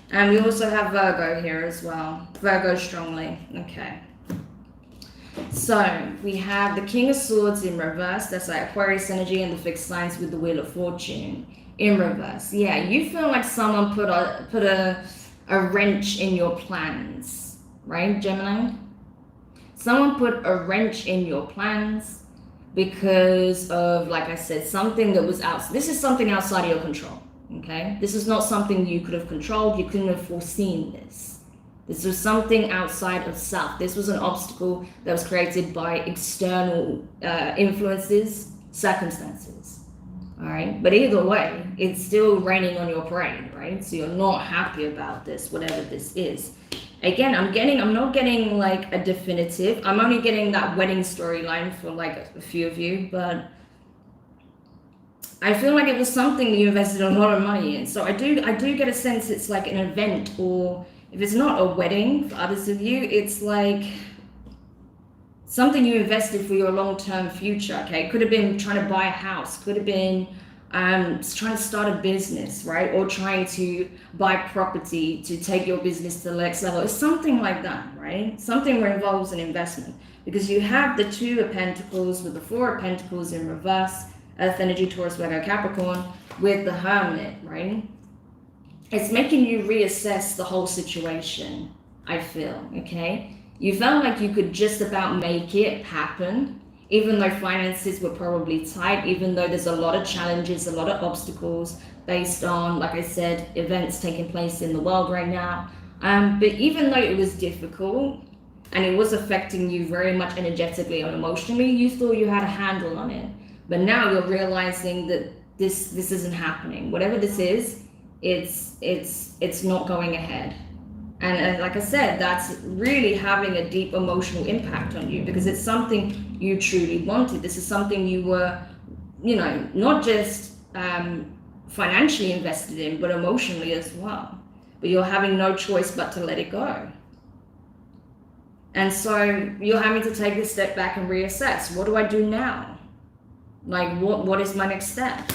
And we also have Virgo here as well. Virgo strongly. Okay. So we have the King of Swords in reverse. That's like Aquarius energy, and the fixed signs with the Wheel of Fortune in reverse. Yeah, you feel like someone put a wrench in your plans, right, Gemini? Someone put a wrench in your plans because of, like I said, something that was out. This is something outside of your control. Okay, this is not something you could have controlled. You couldn't have foreseen this. This was something outside of self. This was an obstacle that was created by external influences, circumstances. All right, but either way, it's still raining on your parade, right? So you're not happy about this, whatever this is. Again, I'm not getting like a definitive. I'm only getting that wedding storyline for like a few of you, but I feel like it was something you invested a lot of money in. So I do get a sense it's like an event, or if it's not a wedding for others of you, it's like something you invested for your long-term future. Okay, could have been trying to buy a house, could have been trying to start a business, right? Or trying to buy property to take your business to the next level. It's something like that, right? Something that involves an investment, because you have the Two of Pentacles with the Four of Pentacles in reverse, Earth energy, Taurus, Virgo, Capricorn, with the Hermit, right? It's making you reassess the whole situation, I feel, okay? You felt like you could just about make it happen, even though finances were probably tight, even though there's a lot of challenges, a lot of obstacles based on, like I said, events taking place in the world right now. But even though it was difficult and it was affecting you very much energetically and emotionally, you thought you had a handle on it. But now you're realizing that this isn't happening. Whatever this is, it's not going ahead. And like I said, that's really having a deep emotional impact on you, because it's something you truly wanted. This is something you were, not just financially invested in, but emotionally as well. But you're having no choice but to let it go. And so you're having to take a step back and reassess. What do I do now? Like, what is my next step?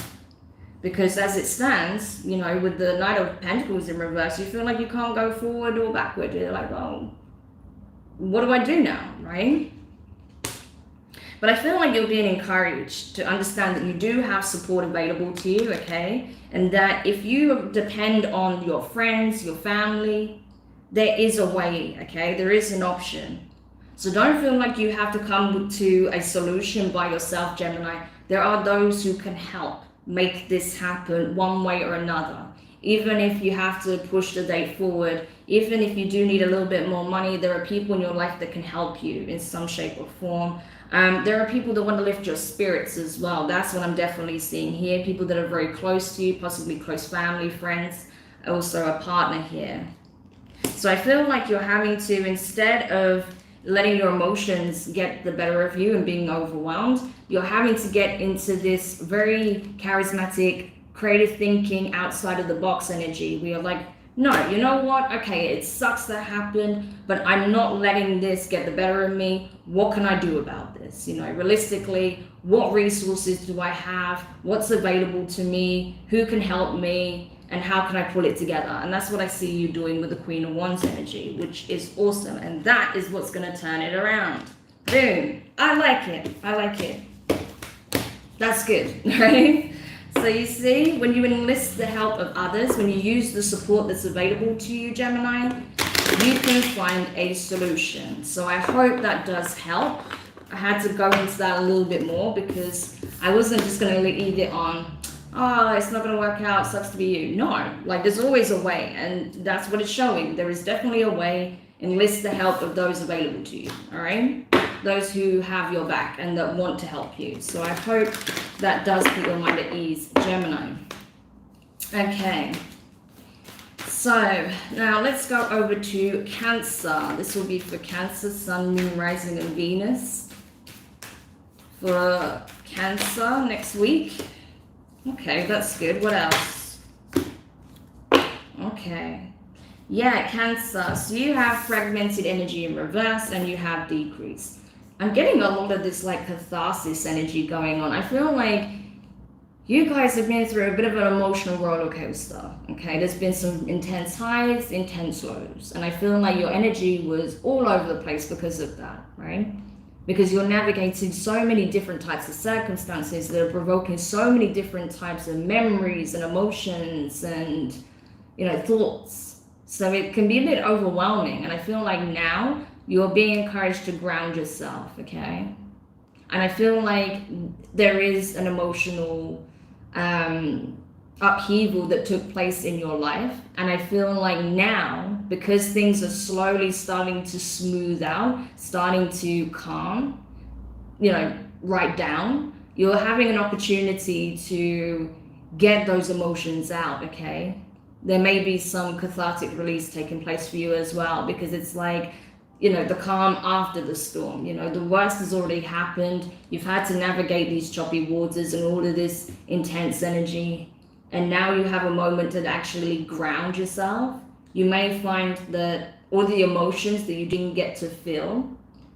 Because as it stands, with the Knight of Pentacles in reverse, you feel like you can't go forward or backward. You're like, oh, what do I do now, right? But I feel like you're being encouraged to understand that you do have support available to you, okay? And that if you depend on your friends, your family, there is a way, okay? There is an option. So don't feel like you have to come to a solution by yourself, Gemini. There are those who can help make this happen one way or another. Even if you have to push the date forward, even if you do need a little bit more money, there are people in your life that can help you in some shape or form. There are people that want to lift your spirits as well. That's what I'm definitely seeing here. People that are very close to you, possibly close family, friends, also a partner here. So I feel like you're having to, instead of letting your emotions get the better of you and being overwhelmed, you're having to get into this very charismatic, creative thinking, outside of the box energy. We are like, no, you know what? Okay, it sucks that happened, but I'm not letting this get the better of me. What can I do about this? You know, realistically, what resources do I have? What's available to me? Who can help me? And how can I pull it together? And that's what I see you doing with the Queen of Wands energy, which is awesome. And that is what's going to turn it around. Boom. I like it. I like it. That's good, right? So you see, when you enlist the help of others, when you use the support that's available to you, Gemini, you can find a solution. So I hope that does help. I had to go into that a little bit more because I wasn't just going to leave it on, oh, it's not going to work out, sucks to be you. No, like there's always a way, and that's what it's showing. There is definitely a way. Enlist the help of those available to you, all right? Those who have your back and that want to help you. So I hope that does put your mind at ease, Gemini. Okay. So now let's go over to Cancer. This will be for Cancer, Sun, Moon, Rising, and Venus. For Cancer next week. Okay, that's good. What else? Okay. Yeah, Cancer. So you have fragmented energy in reverse and you have decrease. I'm getting a lot of this like catharsis energy going on. I feel like you guys have been through a bit of an emotional roller coaster. Okay, there's been some intense highs, intense lows. And I feel like your energy was all over the place because of that, right? Because you're navigating so many different types of circumstances that are provoking so many different types of memories and emotions and, you know, thoughts. So it can be a bit overwhelming. And I feel like now you're being encouraged to ground yourself, okay? And I feel like there is an emotional upheaval that took place in your life. And I feel like now, because things are slowly starting to smooth out, starting to calm, you know, right down, you're having an opportunity to get those emotions out, okay? There may be some cathartic release taking place for you as well, because it's like, you know, the calm after the storm. You know, the worst has already happened. You've had to navigate these choppy waters and all of this intense energy. And now you have a moment to actually ground yourself. You may find that all the emotions that you didn't get to feel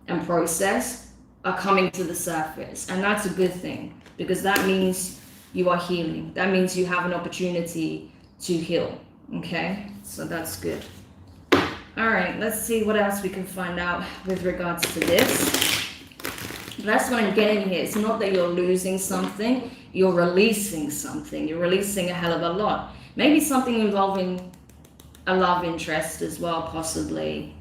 and process are coming to the surface. And that's a good thing, because that means you are healing. That means you have an opportunity to heal. Okay, so that's good. All right, let's see what else we can find out with regards to this. That's what I'm getting here. It's not that you're losing something, you're releasing something. You're releasing a hell of a lot. Maybe something involving a love interest as well, possibly.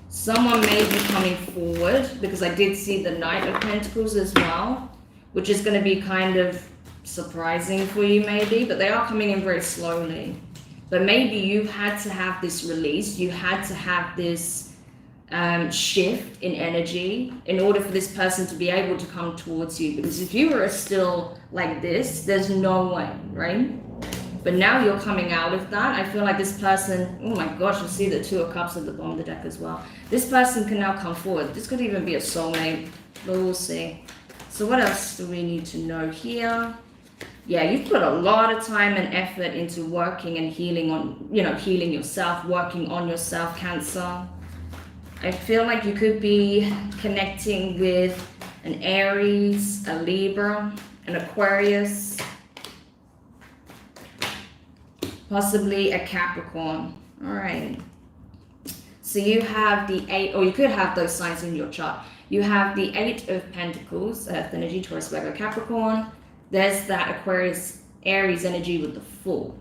Someone may be coming forward, because I did see the Knight of Pentacles as well, which is going to be kind of surprising for you maybe, but they are coming in very slowly. But maybe you've had to have this release, you had to have this shift in energy in order for this person to be able to come towards you. Because if you were still like this, there's no way, right? But now you're coming out of that. I feel like this person, oh my gosh, I see the Two of Cups at the bottom of the deck as well. This person can now come forward. This could even be a soulmate, but we'll see. So what else do we need to know here? Yeah, you've put a lot of time and effort into working and healing on, you know, healing yourself, working on yourself, Cancer. I feel like you could be connecting with an Aries, a Libra, an Aquarius, possibly a Capricorn. All right. So you have the 8, or you could have those signs in your chart. You have the 8 of Pentacles, Earth energy, Taurus, Virgo, Capricorn. There's that Aquarius, Aries energy with the Fool.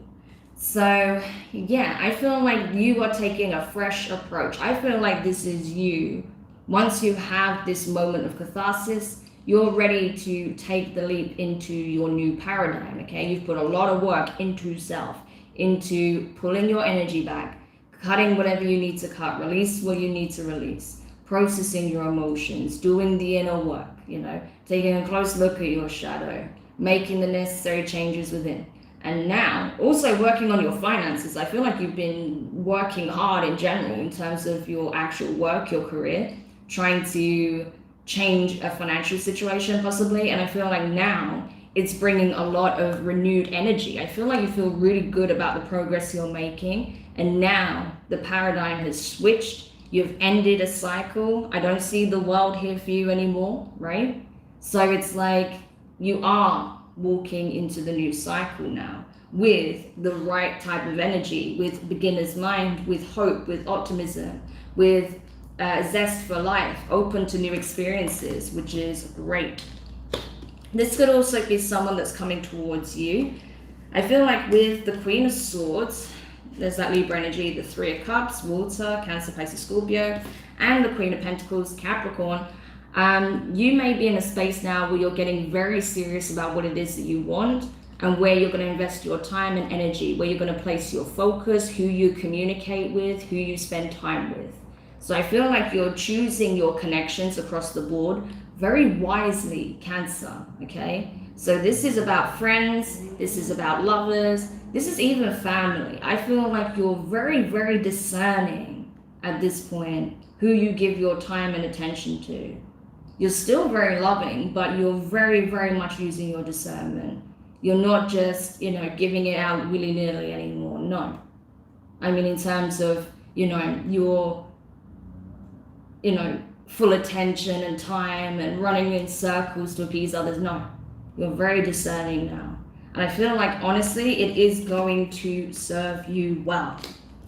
So, yeah, I feel like you are taking a fresh approach. I feel like this is you. Once you have this moment of catharsis, you're ready to take the leap into your new paradigm, okay? You've put a lot of work into self, into pulling your energy back, cutting whatever you need to cut, release what you need to release, processing your emotions, doing the inner work, taking a close look at your shadow, making the necessary changes within. And now, also working on your finances. I feel like you've been working hard in general in terms of your actual work, your career, trying to change a financial situation possibly. And I feel like now it's bringing a lot of renewed energy. I feel like you feel really good about the progress you're making. And now the paradigm has switched. You've ended a cycle. I don't see the world here for you anymore, right? So it's like you are walking into the new cycle now with the right type of energy, with beginner's mind, with hope, with optimism, with zest for life, open to new experiences, which is great. This could also be someone that's coming towards you. I feel like with the Queen of Swords, there's that Libra energy, the Three of Cups, Water, Cancer, Pisces, Scorpio, and the Queen of Pentacles, Capricorn. You may be in a space now where you're getting very serious about what it is that you want and where you're going to invest your time and energy, where you're going to place your focus, who you communicate with, who you spend time with. So I feel like you're choosing your connections across the board very wisely, Cancer, okay? So this is about friends, this is about lovers, this is even family. I feel like you're very, very discerning at this point who you give your time and attention to. You're still very loving, but you're very, very much using your discernment. You're not just, giving it out willy-nilly anymore. No. I mean, in terms of, your, full attention and time and running in circles to appease others. No. You're very discerning now. And I feel like, honestly, it is going to serve you well.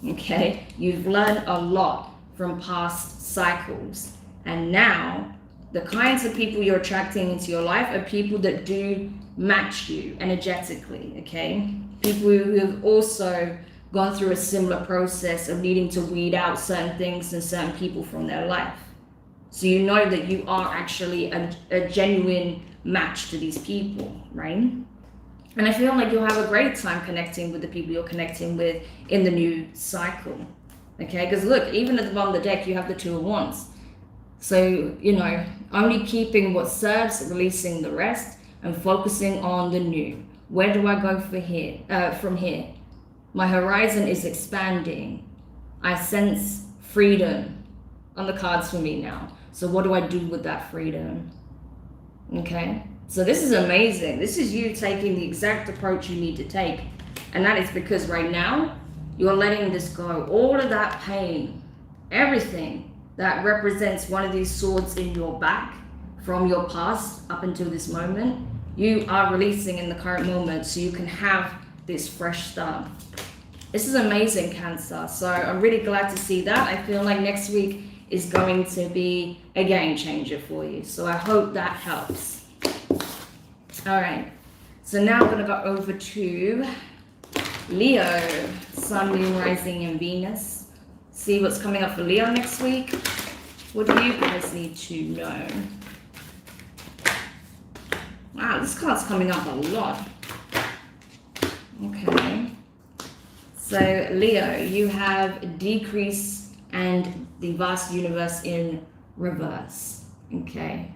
Okay? You've learned a lot from past cycles. And now, the kinds of people you're attracting into your life are people that do match you energetically, okay? People who have also gone through a similar process of needing to weed out certain things and certain people from their life. So you know that you are actually a genuine match to these people, right? And I feel like you'll have a great time connecting with the people you're connecting with in the new cycle, okay? Because look, even at the bottom of the deck, you have the Two of Wands. So, only keeping what serves, releasing the rest, and focusing on the new. Where do I go from here? My horizon is expanding. I sense freedom on the cards for me now. So what do I do with that freedom? Okay? So this is amazing. This is you taking the exact approach you need to take. And that is because right now, you're letting this go. All of that pain, everything that represents one of these swords in your back from your past up until this moment, you are releasing in the current moment so you can have this fresh start. This is amazing, Cancer. So I'm really glad to see that. I feel like next week is going to be a game changer for you. So I hope that helps. All right. So now I'm going to go over to Leo, Sun, Moon, Rising, and Venus. See what's coming up for Leo next week. What do you guys need to know? Wow, this card's coming up a lot. Okay. So Leo, you have decrease and the vast universe in reverse. Okay.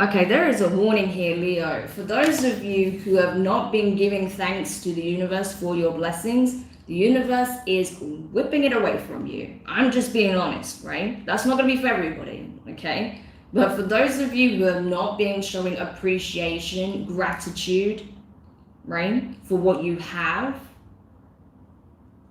Okay, there is a warning here, Leo. For those of you who have not been giving thanks to the universe for your blessings, the universe is whipping it away from you. I'm just being honest, right? That's not going to be for everybody, okay? But for those of you who have not been showing appreciation, gratitude, right, for what you have,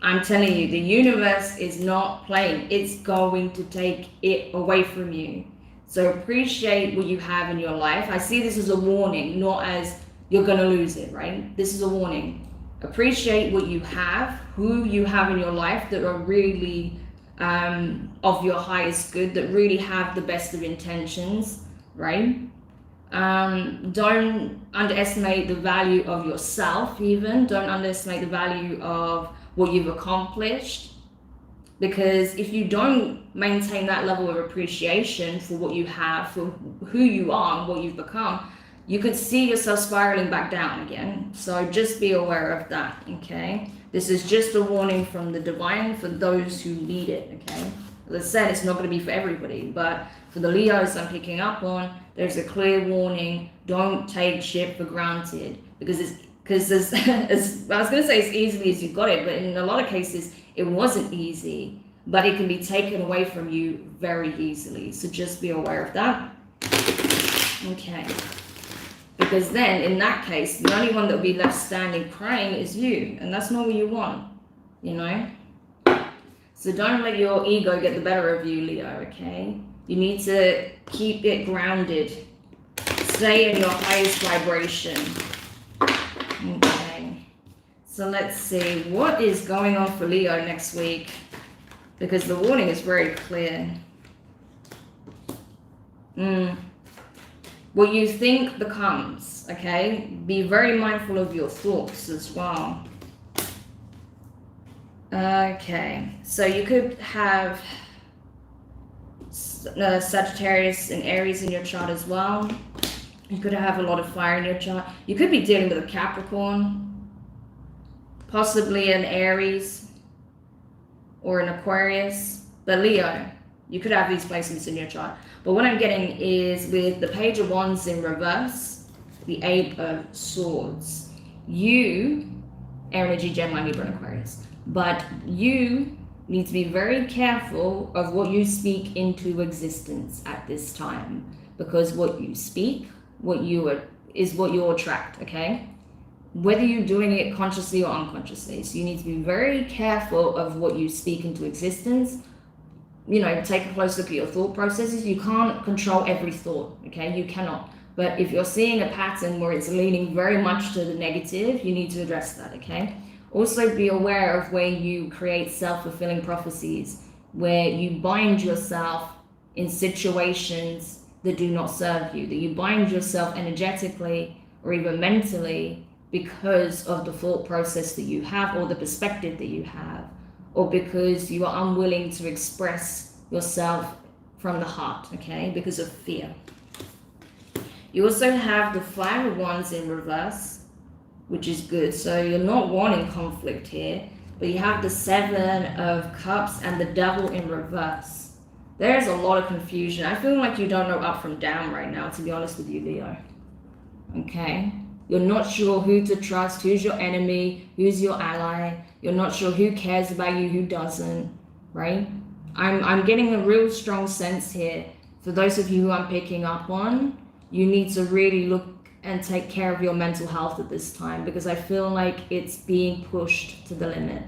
I'm telling you, the universe is not playing. It's going to take it away from you. So appreciate what you have in your life. I see this as a warning, not as you're going to lose it, right? This is a warning. Appreciate what you have, who you have in your life that are really of your highest good, that really have the best of intentions, right? Don't underestimate the value of yourself even. Don't underestimate the value of what you've accomplished. Because if you don't maintain that level of appreciation for what you have, for who you are and what you've become, you could see yourself spiraling back down again. So just be aware of that, okay? This is just a warning from the divine for those who need it, okay? As I said, it's not going to be for everybody, but for the Leos I'm picking up on, there's a clear warning. Don't take shit for granted, because as I was going to say as easily as you got it, but in a lot of cases it wasn't easy, but it can be taken away from you very easily. So just be aware of that. Okay. Because then in that case, the only one that will be left standing crying is you, and that's not what you want, you know? So don't let your ego get the better of you, Leo, okay? You need to keep it grounded. Stay in your highest vibration. Okay. So let's see. What is going on for Leo next week? Because the warning is very clear. What you think becomes, okay? Be very mindful of your thoughts as well. Okay. So you could have Sagittarius and Aries in your chart as well. You could have a lot of fire in your chart. You could be dealing with a Capricorn, possibly an Aries or an Aquarius. But Leo, you could have these placements in your chart. But what I'm getting is with the Page of Wands in reverse, the Eight of Swords. You, air energy, Gemini, Libra, and Aquarius. But you need to be very careful of what you speak into existence at this time, because what you speak, is what you attract, okay? Whether you're doing it consciously or unconsciously. So you need to be very careful of what you speak into existence. You know, take a close look at your thought processes. You can't control every thought, okay? You cannot. But if you're seeing a pattern where it's leaning very much to the negative, you need to address that, okay? Also be aware of where you create self-fulfilling prophecies, where you bind yourself in situations that do not serve you, that you bind yourself energetically or even mentally because of the thought process that you have or the perspective that you have, or because you are unwilling to express yourself from the heart, okay, because of fear. You also have the Five of Wands in reverse, which is good. So you're not wanting conflict here, but you have the Seven of Cups and the Devil in reverse. There's a lot of confusion. I feel like you don't know up from down right now, to be honest with you, Leo. Okay? You're not sure who to trust, who's your enemy, who's your ally. You're not sure who cares about you, who doesn't, right? I'm getting a real strong sense here. For those of you who I'm picking up on, you need to really look and take care of your mental health at this time, because I feel like it's being pushed to the limit,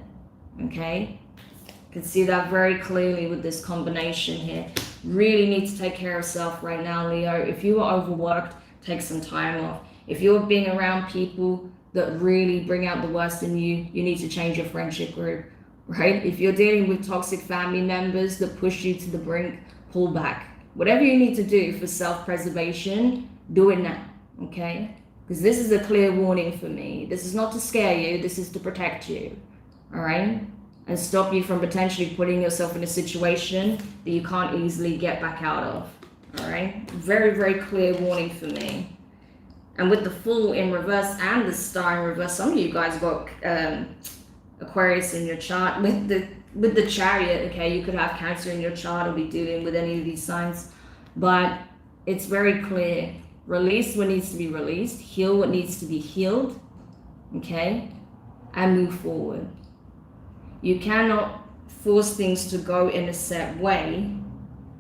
okay? You can see that very clearly with this combination here. Really need to take care of yourself right now, Leo. If you are overworked, take some time off. If you're being around people that really bring out the worst in you, you need to change your friendship group, right? If you're dealing with toxic family members that push you to the brink, pull back. Whatever you need to do for self-preservation, do it now, okay? Because this is a clear warning for me. This is not to scare you, this is to protect you, all right? And stop you from potentially putting yourself in a situation that you can't easily get back out of, all right? Very, very clear warning for me. And with the Fool in reverse and the Star in reverse, some of you guys got Aquarius in your chart. With the Chariot, okay, you could have Cancer in your chart or be dealing with any of these signs. But it's very clear. Release what needs to be released. Heal what needs to be healed, okay? And move forward. You cannot force things to go in a set way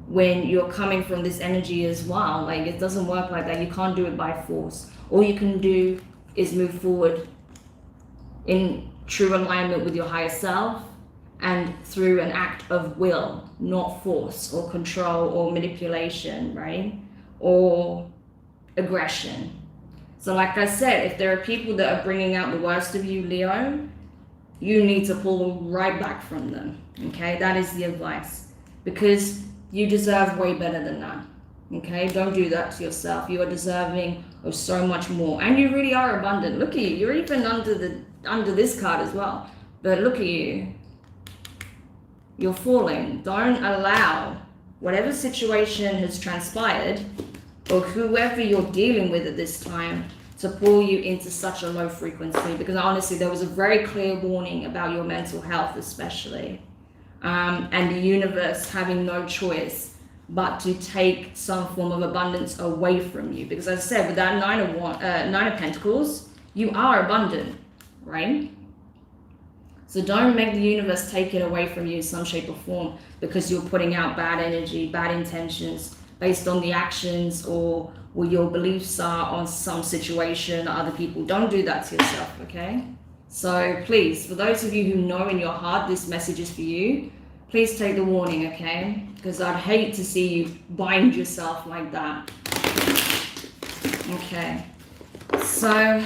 when you're coming from this energy as well. Like, it doesn't work like that. You can't do it by force. All you can do is move forward in true alignment with your higher self and through an act of will, not force or control or manipulation, right? Or aggression. So like I said, if there are people that are bringing out the worst of you, Leo, you need to pull right back from them, okay? That is the advice, because you deserve way better than that, Okay, don't do that to yourself. You are deserving of so much more, and you really are abundant. Look at you. You're even under this card as well. But look at you. You're falling. Don't allow whatever situation has transpired, or whoever you're dealing with at this time, to pull you into such a low frequency. Because honestly, there was a very clear warning about your mental health, especially, and the universe having no choice but to take some form of abundance away from you. Because as I said, with that Nine of Pentacles, you are abundant, right? So don't make the universe take it away from you in some shape or form because you're putting out bad energy, bad intentions based on the actions or what your beliefs are on some situation or other people. Don't do that to yourself, okay? So please, for those of you who know in your heart this message is for you, please take the warning, okay? Because I'd hate to see you bind yourself like that. Okay, so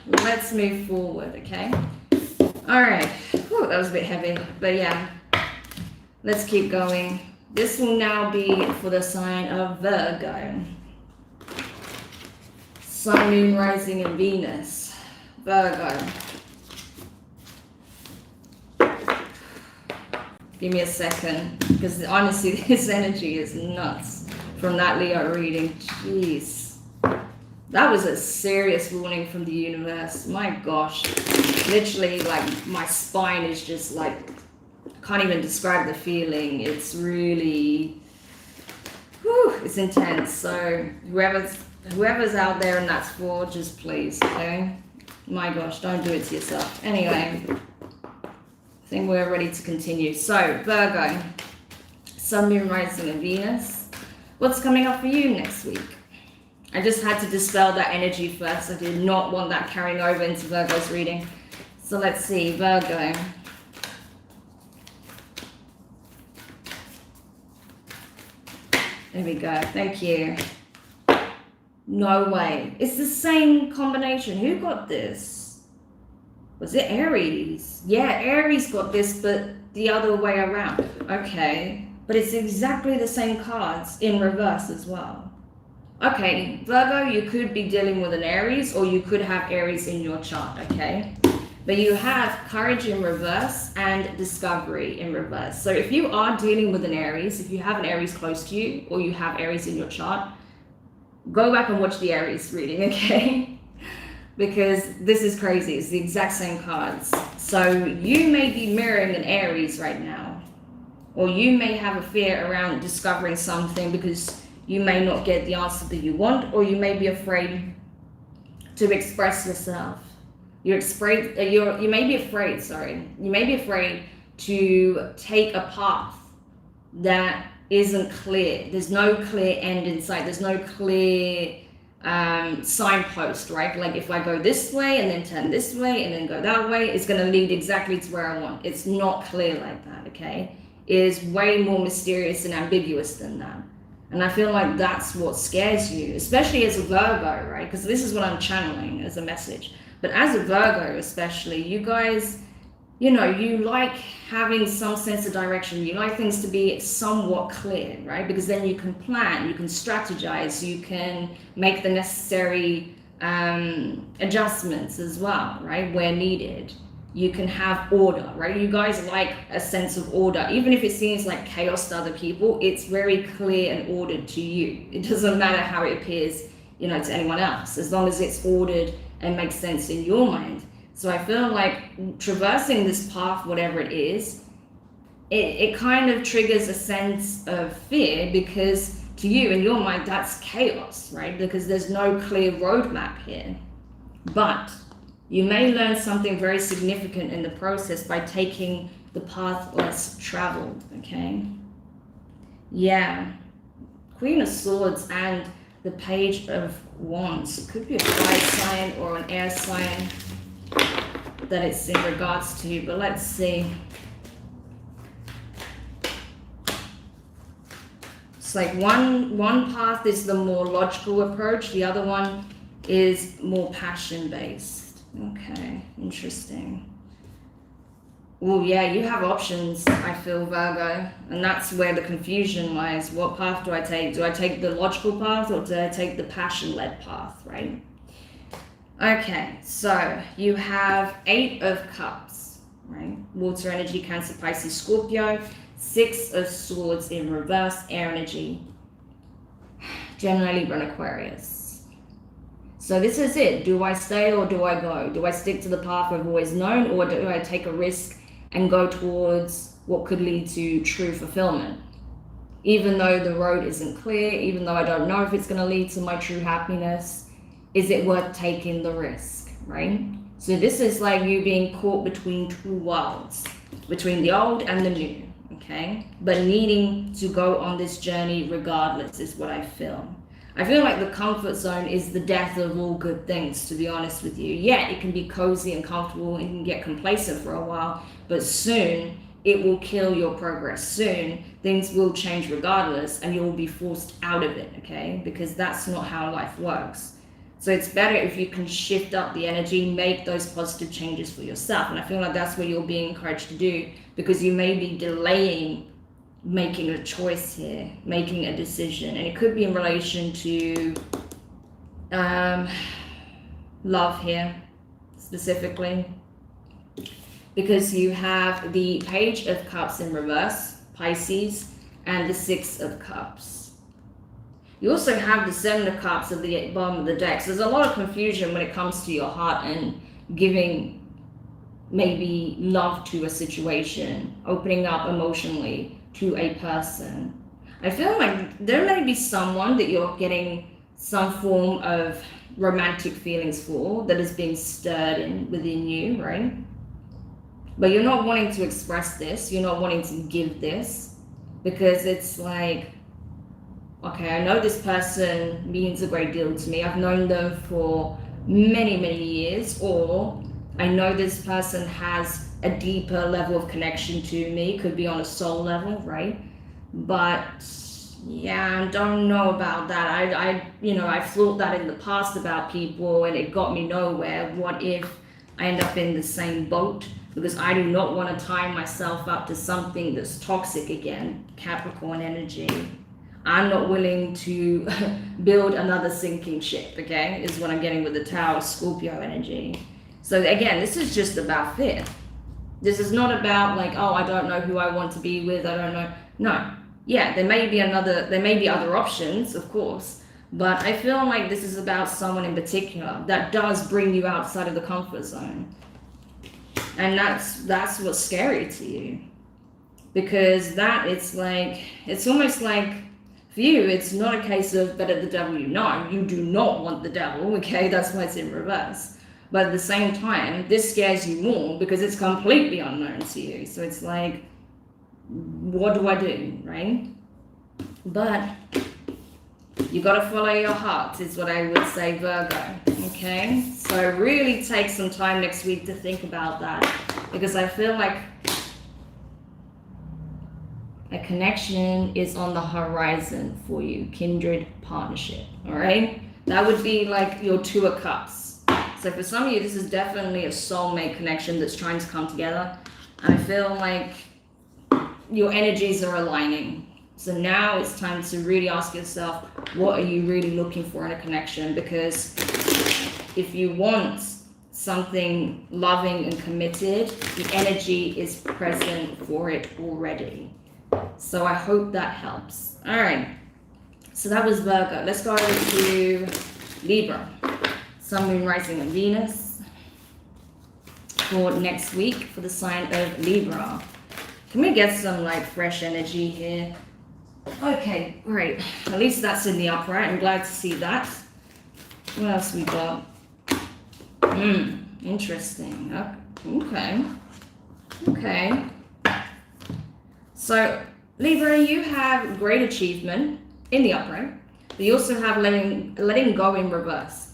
let's move forward, okay? All right, whew, that was a bit heavy, but yeah, let's keep going. This will now be for the sign of Virgo. Sun, Moon, Rising, and Venus. Virgo. Give me a second, because honestly, this energy is nuts from that Leo reading. Jeez. That was a serious warning from the universe. My gosh. Literally, like, my spine is just like, I can't even describe the feeling. It's really, whew, it's intense. So whoever's out there and that's for, just please, okay? My gosh, don't do it to yourself. Anyway. I think we're ready to continue. So, Virgo, Sun, Moon, Rising, and Venus. What's coming up for you next week? I just had to dispel that energy first. I did not want that carrying over into Virgo's reading. So let's see, Virgo. There we go. Thank you. No way. It's the same combination. Who got this? Was it Aries? Yeah, Aries got this, but the other way around. Okay, but it's exactly the same cards in reverse as well. Okay, Virgo, you could be dealing with an Aries, or you could have Aries in your chart, okay? But you have Courage in reverse and Discovery in reverse. So if you are dealing with an Aries, if you have an Aries close to you, or you have Aries in your chart, go back and watch the Aries reading, okay? Because this is crazy. It's the exact same cards. So you may be mirroring an Aries right now, or you may have a fear around discovering something because you may not get the answer that you want, or you may be afraid to express yourself. You may be afraid to take a path that isn't clear. There's no clear end in sight. There's no clear signpost, right? Like if I go this way and then turn this way and then go that way, it's going to lead exactly to where I want. It's not clear like that, okay? It is way more mysterious and ambiguous than that. And I feel like that's what scares you, especially as a Virgo, right? Because this is what I'm channeling as a message. But as a Virgo especially, you guys, you know, you like having some sense of direction. You like things to be somewhat clear, right? Because then you can plan, you can strategize, you can make the necessary adjustments as well, right? Where needed. You can have order, right? You guys like a sense of order. Even if it seems like chaos to other people, it's very clear and ordered to you. It doesn't matter how it appears, you know, to anyone else, as long as it's ordered and makes sense in your mind. So I feel like traversing this path, whatever it is, it kind of triggers a sense of fear, because to you in your mind, that's chaos, right? Because there's no clear roadmap here. But you may learn something very significant in the process by taking the path less traveled, okay? Yeah. Queen of Swords and the Page of Wands. Could be a fire sign or an air sign that it's in regards to, but let's see. It's like one path is the more logical approach, the other one is more passion based. Okay, interesting. Oh yeah, you have options, I feel, Virgo. And that's where the confusion lies. What path do I take? Do I take the logical path or do I take the passion-led path, right? Okay, so you have 8 of Cups, right? Water energy, Cancer, Pisces, Scorpio. 6 of Swords in reverse, air energy. Gemini, Libra, and Aquarius. So this is it. Do I stay or do I go? Do I stick to the path I've always known, or do I take a risk and go towards what could lead to true fulfillment? Even though the road isn't clear, even though I don't know if it's going to lead to my true happiness, is it worth taking the risk, right? So this is like you being caught between 2 worlds, between the old and the new, okay? But needing to go on this journey regardless is what I feel. I feel like the comfort zone is the death of all good things, to be honest with you. Yeah, it can be cozy and comfortable and you can get complacent for a while, but soon it will kill your progress. Soon things will change regardless and you'll be forced out of it, okay? Because that's not how life works. So it's better if you can shift up the energy, make those positive changes for yourself. And I feel like that's what you're being encouraged to do, because you may be delaying making a choice here, making a decision. And it could be in relation to love here, specifically. Because you have the Page of Cups in reverse, Pisces, and the 6 of Cups. You also have the 7 of Cups at the bottom of the deck. So there's a lot of confusion when it comes to your heart and giving maybe love to a situation, opening up emotionally to a person. I feel like there may be someone that you're getting some form of romantic feelings for that is being stirred within you, right? But you're not wanting to express this. You're not wanting to give this because it's like, okay, I know this person means a great deal to me. I've known them for many, many years, or I know this person has a deeper level of connection to me. Could be on a soul level, right? But yeah, I don't know about that. I've thought that in the past about people and it got me nowhere. What if I end up in the same boat? Because I do not want to tie myself up to something that's toxic again. Capricorn energy. I'm not willing to build another sinking ship, okay? Is what I'm getting with the Tower, Scorpio energy. So again, this is just about fear. This is not about like, oh, I don't know who I want to be with. I don't know. No. Yeah, there may be other options, of course. But I feel like this is about someone in particular that does bring you outside of the comfort zone. And that's what's scary to you. Because it's almost like, for you, it's not a case of better the devil you know. You do not want the devil, okay? That's why it's in reverse. But at the same time, this scares you more because it's completely unknown to you. So it's like, what do I do, right? But you got to follow your heart is what I would say, Virgo, okay? So really take some time next week to think about that, because I feel like a connection is on the horizon for you, kindred partnership, all right? That would be like your 2 of Cups. So for some of you, this is definitely a soulmate connection that's trying to come together. I feel like your energies are aligning. So now it's time to really ask yourself, what are you really looking for in a connection? Because if you want something loving and committed, the energy is present for it already. So I hope that helps. All right. So that was Virgo. Let's go over to Libra. Sun, Moon, Rising, and Venus for next week for the sign of Libra. Can we get some like fresh energy here? Okay, great. At least that's in the upright. I'm glad to see that. What else we got? Interesting. Okay. So, Libra, you have great achievement in the upright, but you also have letting go in reverse.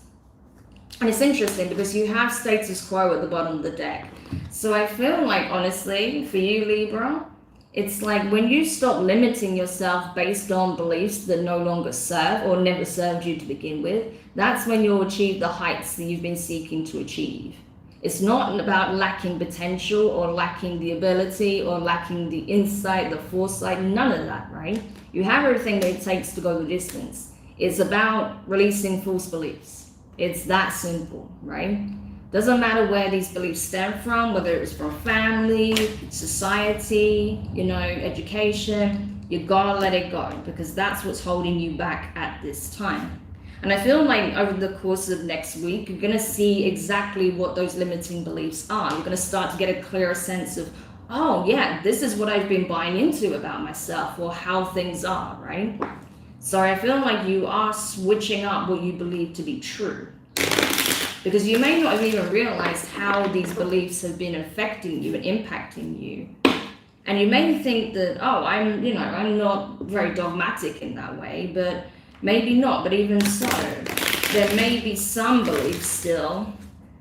And it's interesting because you have status quo at the bottom of the deck. So I feel like, honestly, for you, Libra, it's like when you stop limiting yourself based on beliefs that no longer serve or never served you to begin with, that's when you'll achieve the heights that you've been seeking to achieve. It's not about lacking potential or lacking the ability or lacking the insight, the foresight, none of that, right? You have everything that it takes to go the distance. It's about releasing false beliefs. It's that simple, right? Doesn't matter where these beliefs stem from, whether it was from family, society, you know, education, you gotta let it go because that's what's holding you back at this time. And I feel like over the course of next week, you're gonna see exactly what those limiting beliefs are. You're gonna start to get a clearer sense of, oh yeah, this is what I've been buying into about myself or how things are, right? So I feel like you are switching up what you believe to be true. Because you may not have even realized how these beliefs have been affecting you and impacting you. And you may think that, oh, I'm not very dogmatic in that way, but maybe not. But even so, there may be some belief still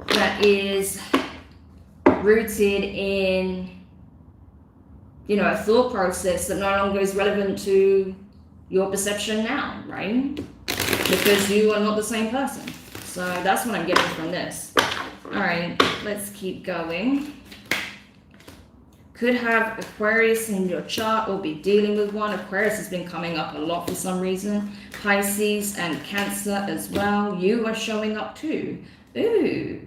that is rooted in, you know, a thought process that no longer is relevant to your perception now, right? Because you are not the same person. So that's what I'm getting from this. All right, let's keep going. Could have Aquarius in your chart or be dealing with one. Aquarius has been coming up a lot for some reason. Pisces and Cancer as well. You are showing up too. Ooh,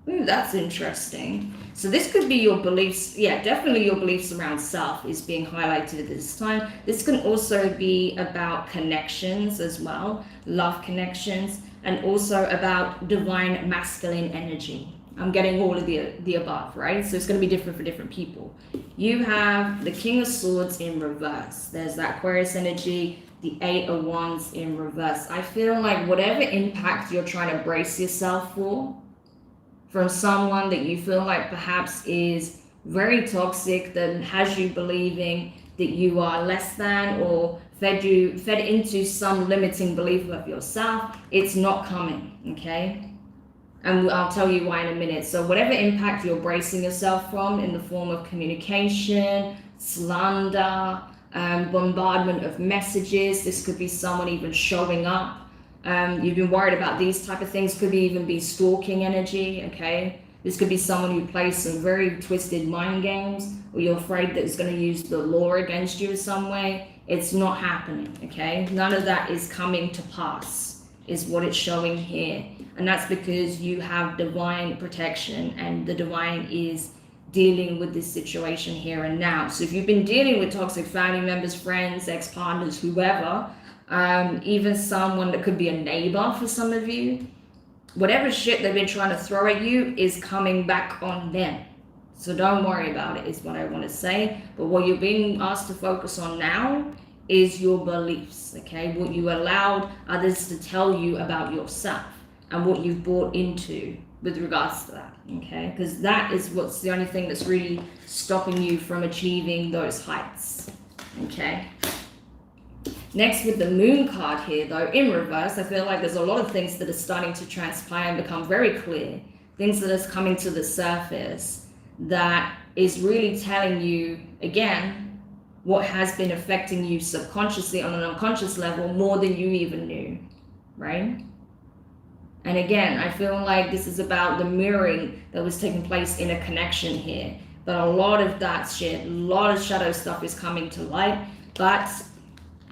that's interesting. So this could be your beliefs. Yeah, definitely your beliefs around self is being highlighted at this time. This can also be about connections as well. Love connections. And also about divine masculine energy. I'm getting all of the above, right? So it's going to be different for different people. You have the King of Swords in reverse. There's that Aquarius energy, the 8 of Wands in reverse. I feel like whatever impact you're trying to brace yourself for from someone that you feel like perhaps is very toxic, that has you believing that you are less than or fed into some limiting belief of yourself, it's not coming, okay? And I'll tell you why in a minute. So whatever impact you're bracing yourself from in the form of communication, slander, bombardment of messages, this could be someone even showing up. You've been worried about these type of things, could even be stalking energy, okay? This could be someone who plays some very twisted mind games, or you're afraid that it's going to use the law against you in some way. It's not happening, okay? None of that is coming to pass, is what it's showing here. And that's because you have divine protection, and the divine is dealing with this situation here and now. So if you've been dealing with toxic family members, friends, ex-partners, whoever, even someone that could be a neighbor for some of you, whatever shit they've been trying to throw at you is coming back on them. So don't worry about it, is what I want to say. But what you're being asked to focus on now is your beliefs, okay? What you allowed others to tell you about yourself and what you've bought into with regards to that, okay? Because that is what's the only thing that's really stopping you from achieving those heights, okay? Next, with the Moon card here, though, in reverse, I feel like there's a lot of things that are starting to transpire and become very clear. Things that are coming to the surface that is really telling you, again, what has been affecting you subconsciously on an unconscious level more than you even knew, right? And again, I feel like this is about the mirroring that was taking place in a connection here. But a lot of that shit, a lot of shadow stuff is coming to light. But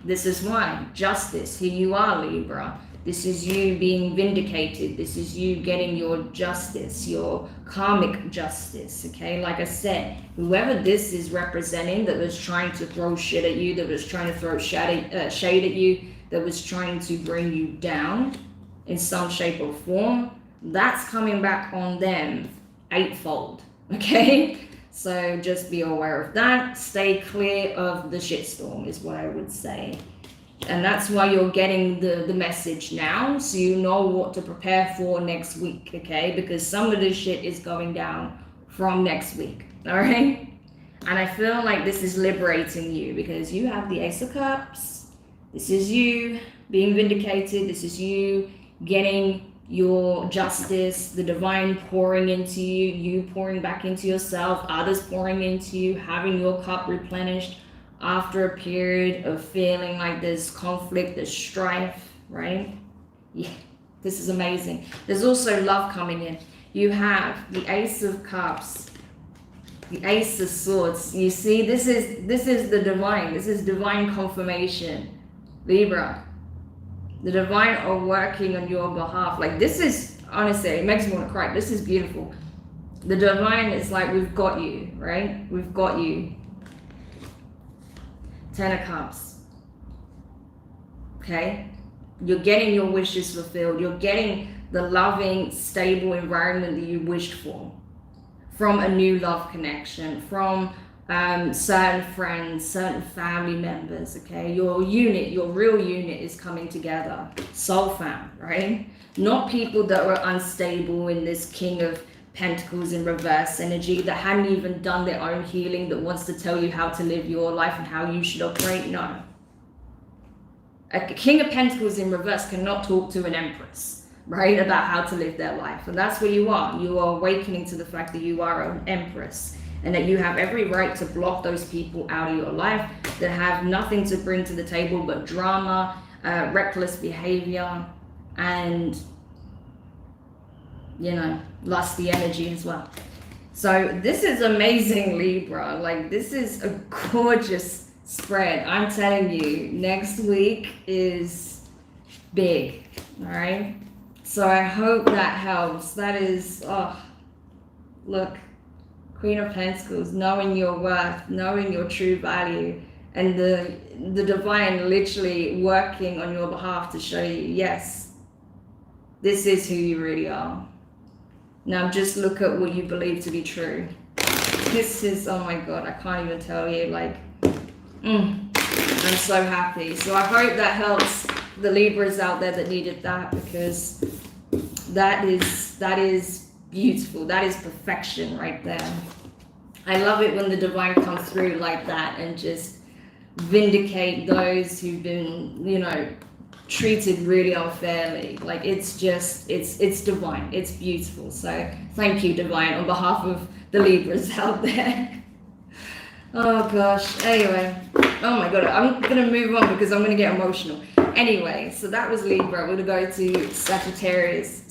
this is why. Justice. Here you are, Libra. This is you being vindicated. This is you getting your justice, your karmic justice, okay? Like I said, whoever this is representing that was trying to throw shit at you, that was trying to throw shade at you, that was trying to bring you down in some shape or form, that's coming back on them eightfold, okay? So just be aware of that. Stay clear of the shitstorm is what I would say. And that's why you're getting the message now, so you know what to prepare for next week, okay? Because some of this shit is going down from next week, all right? And I feel like this is liberating you because you have the Ace of Cups. This is you being vindicated. This is you getting your justice, the divine pouring into you, you pouring back into yourself, others pouring into you, having your cup replenished after a period of feeling like there's conflict, there's strife, right? Yeah, this is amazing. There's also love coming in. you have the Ace of Cups, the Ace of Swords. You see, this is the divine. This is divine confirmation, Libra. The divine are working on your behalf. Like, this is, honestly, it makes me want to cry. This is beautiful. The divine is like, we've got you, right? We've got you. Ten of Cups. Okay? You're getting your wishes fulfilled. You're getting the loving, stable environment that you wished for. From a new love connection. From certain friends, certain family members, okay? Your unit, your real unit is coming together. Soul fam, right? Not people that were unstable in this King of Pentacles in reverse energy, that hadn't even done their own healing, that wants to tell you how to live your life and how you should operate. No. A King of Pentacles in reverse cannot talk to an Empress, right? About how to live their life. And that's what you are. You are awakening to the fact that you are an Empress. And that you have every right to block those people out of your life that have nothing to bring to the table but drama, reckless behavior, and, you know, lusty energy as well. So this is amazing, Libra. Like, this is a gorgeous spread. I'm telling you, next week is big, all right? So I hope that helps. That is, oh, look. Queen of Pentacles, knowing your worth, knowing your true value, and the divine literally working on your behalf to show you, yes, this is who you really are. Now just look at what you believe to be true. This is, oh my God, I can't even tell you, like, I'm so happy. So I hope that helps the Libras out there that needed that, because that is beautiful. That is perfection right there. I love it when the divine comes through like that and just vindicate those who've been, you know, treated really unfairly. Like, it's just, it's divine. It's beautiful. So thank you, divine, on behalf of the Libras out there. Oh gosh. Anyway, oh my God, I'm gonna move on because I'm gonna get emotional. Anyway, so that was Libra. We're gonna go to Sagittarius,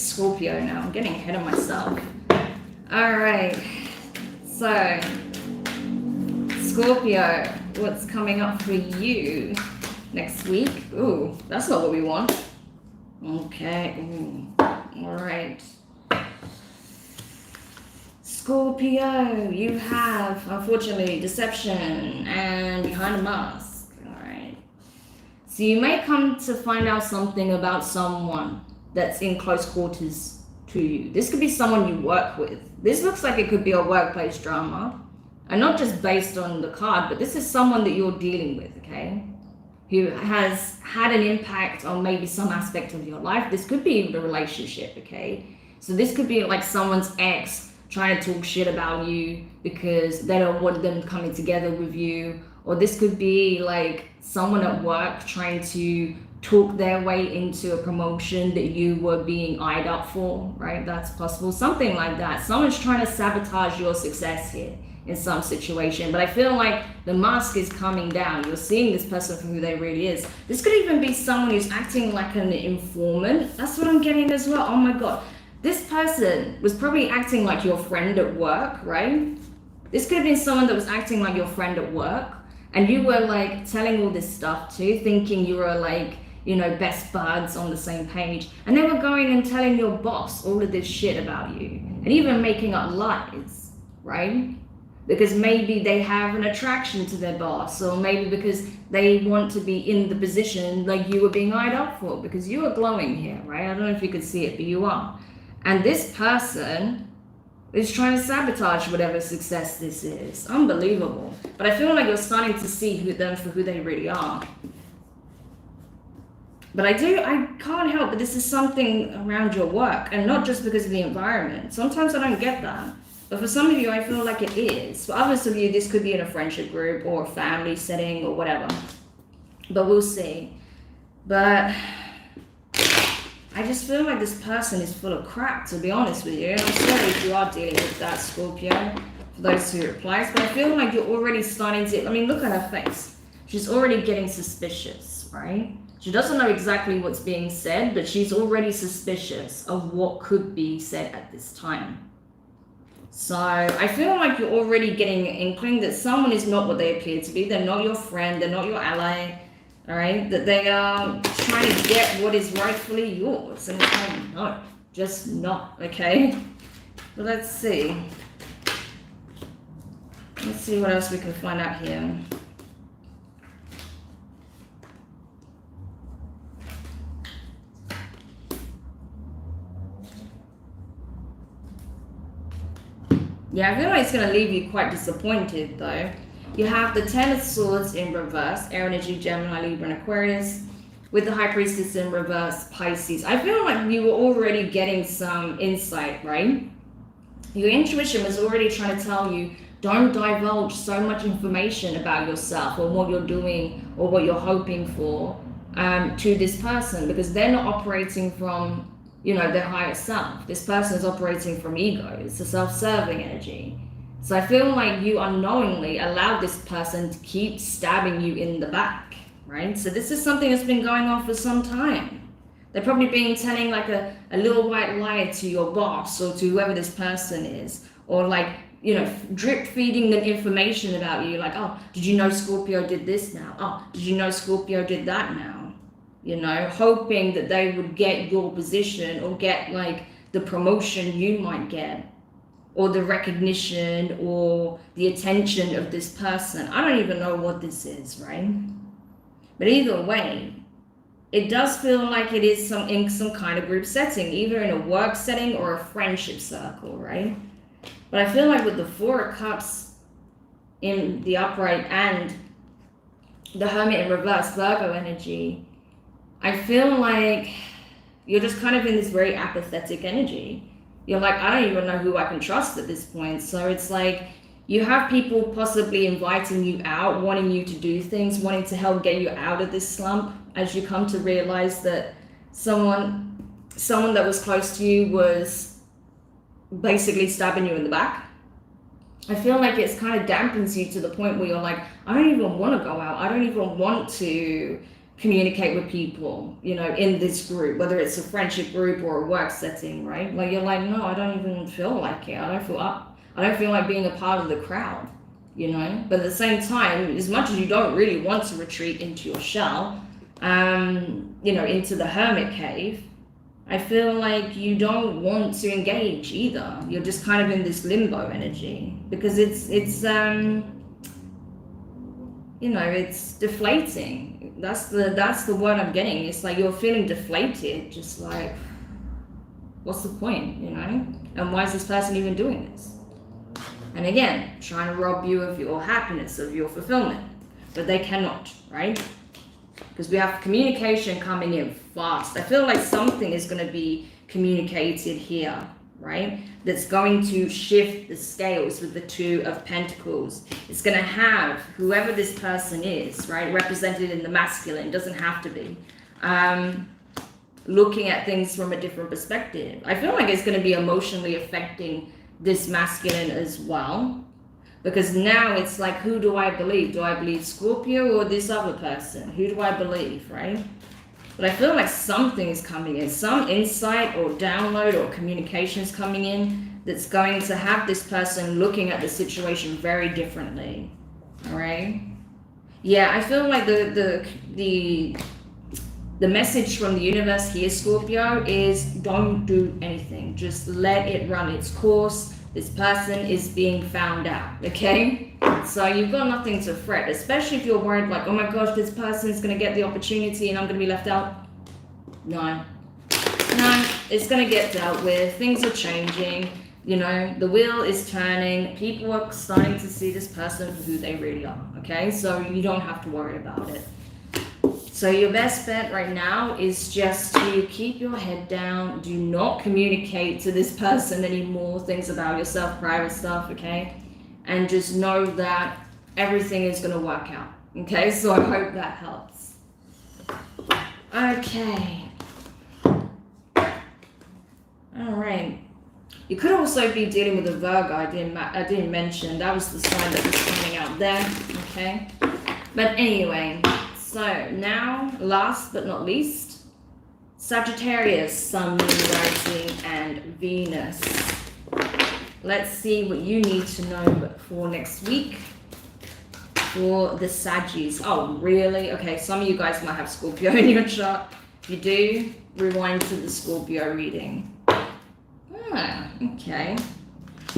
Scorpio now. I'm getting ahead of myself. All right, so Scorpio, what's coming up for you next week? Ooh, that's not what we want. Okay, all right. Scorpio, you have, unfortunately, deception and behind a mask. All right. So you may come to find out something about someone that's in close quarters to you. This could be someone you work with. This looks like it could be a workplace drama. And not just based on the card, but this is someone that you're dealing with, okay? Who has had an impact on maybe some aspect of your life. This could be the relationship, okay? So this could be like someone's ex trying to talk shit about you because they don't want them coming together with you. Or this could be like someone at work trying to talk their way into a promotion that you were being eyed up for, right? That's possible. Something like that. Someone's trying to sabotage your success here in some situation. But I feel like the mask is coming down. You're seeing this person for who they really is. This could even be someone who's acting like an informant. That's what I'm getting as well. Oh my God. This person was probably acting like your friend at work, right? This could have been someone that was acting like your friend at work, and you were like telling all this stuff too, thinking you were like, you know, best buds on the same page. And they were going and telling your boss all of this shit about you, and even making up lies, right? Because maybe they have an attraction to their boss, or maybe because they want to be in the position like you were being eyed up for, because you are glowing here, right? I don't know if you could see it, but you are. And this person is trying to sabotage whatever success this is. Unbelievable. But I feel like you're starting to see them for who they really are. But I can't help, but this is something around your work, and not just because of the environment. Sometimes I don't get that. But for some of you, I feel like it is. For others of you, this could be in a friendship group or a family setting or whatever. But we'll see. But I just feel like this person is full of crap, to be honest with you. And I'm sorry if you are dealing with that, Scorpio, for those who replies. But I feel like you're already starting to, I mean, look at her face. She's already getting suspicious, right? She doesn't know exactly what's being said, but she's already suspicious of what could be said at this time. So I feel like you're already getting an inkling that someone is not what they appear to be. They're not your friend. They're not your ally. All right? That they are trying to get what is rightfully yours. And it's like, no, just not. Okay? But let's see. Let's see what else we can find out here. Yeah, I feel like it's going to leave you quite disappointed though. You have the Ten of Swords in reverse, air energy, Gemini, Libra, and Aquarius. With the High Priestess in reverse, Pisces. I feel like you were already getting some insight, right? Your intuition was already trying to tell you, don't divulge so much information about yourself or what you're doing or what you're hoping for to this person, because they're not operating from, you know, their higher self. This person is operating from ego. It's a self-serving energy. So I feel like you unknowingly allowed this person to keep stabbing you in the back, right? So this is something that's been going on for some time. They're probably been telling like a little white lie to your boss or to whoever this person is, or like, you know, drip feeding them information about you, like, oh, did you know Scorpio did this now? Oh, did you know Scorpio did that now? You know, hoping that they would get your position or get like the promotion you might get, or the recognition or the attention of this person. I don't even know what this is, right? But either way, it does feel like it is in some kind of group setting, either in a work setting or a friendship circle, right? But I feel like with the Four of Cups in the upright and the Hermit in reverse, Virgo energy, I feel like you're just kind of in this very apathetic energy. You're like, I don't even know who I can trust at this point. So it's like you have people possibly inviting you out, wanting you to do things, wanting to help get you out of this slump, as you come to realize that someone that was close to you was basically stabbing you in the back. I feel like it's kind of dampens you to the point where you're like, I don't even want to go out. I don't even want to communicate with people, you know, in this group, whether it's a friendship group or a work setting, right? Like you're like, no, I don't even feel like it. I don't feel like being a part of the crowd, you know? But at the same time, as much as you don't really want to retreat into your shell, you know, into the hermit cave, I feel like you don't want to engage either. You're just kind of in this limbo energy because it's you know, it's deflating. That's the word I'm getting. It's like you're feeling deflated, just like, what's the point, you know? And why is this person even doing this? And again, trying to rob you of your happiness, of your fulfillment. But they cannot, right? Because we have communication coming in fast. I feel like something is going to be communicated here, right? That's going to shift the scales with the Two of Pentacles. It's going to have whoever this person is, right, represented in the masculine, doesn't have to be, looking at things from a different perspective. I feel like it's going to be emotionally affecting this masculine as well, because now it's like, who do I believe? Do I believe Scorpio or this other person? Who do I believe, right? But I feel like something is coming in, some insight or download or communication is coming in that's going to have this person looking at the situation very differently. All right? Yeah, I feel like the message from the universe here, Scorpio, is don't do anything. Just let it run its course. This person is being found out, okay? So you've got nothing to fret, especially if you're worried like, oh my gosh, this person is going to get the opportunity and I'm going to be left out. No, it's going to get dealt with. Things are changing. You know, the wheel is turning. People are starting to see this person for who they really are, okay? So you don't have to worry about it. So your best bet right now is just to keep your head down. Do not communicate to this person anymore things about yourself, private stuff, okay? And just know that everything is going to work out, okay? So I hope that helps. Okay. All right. You could also be dealing with a Virgo. I didn't mention. That was the sign that was coming out there, okay? But anyway, So now, last but not least, Sagittarius, Sun, Moon, Rising, and Venus. Let's see what you need to know for next week for the Saggies. Oh, really? Okay, some of you guys might have Scorpio in your chart. If you do, rewind to the Scorpio reading. Okay.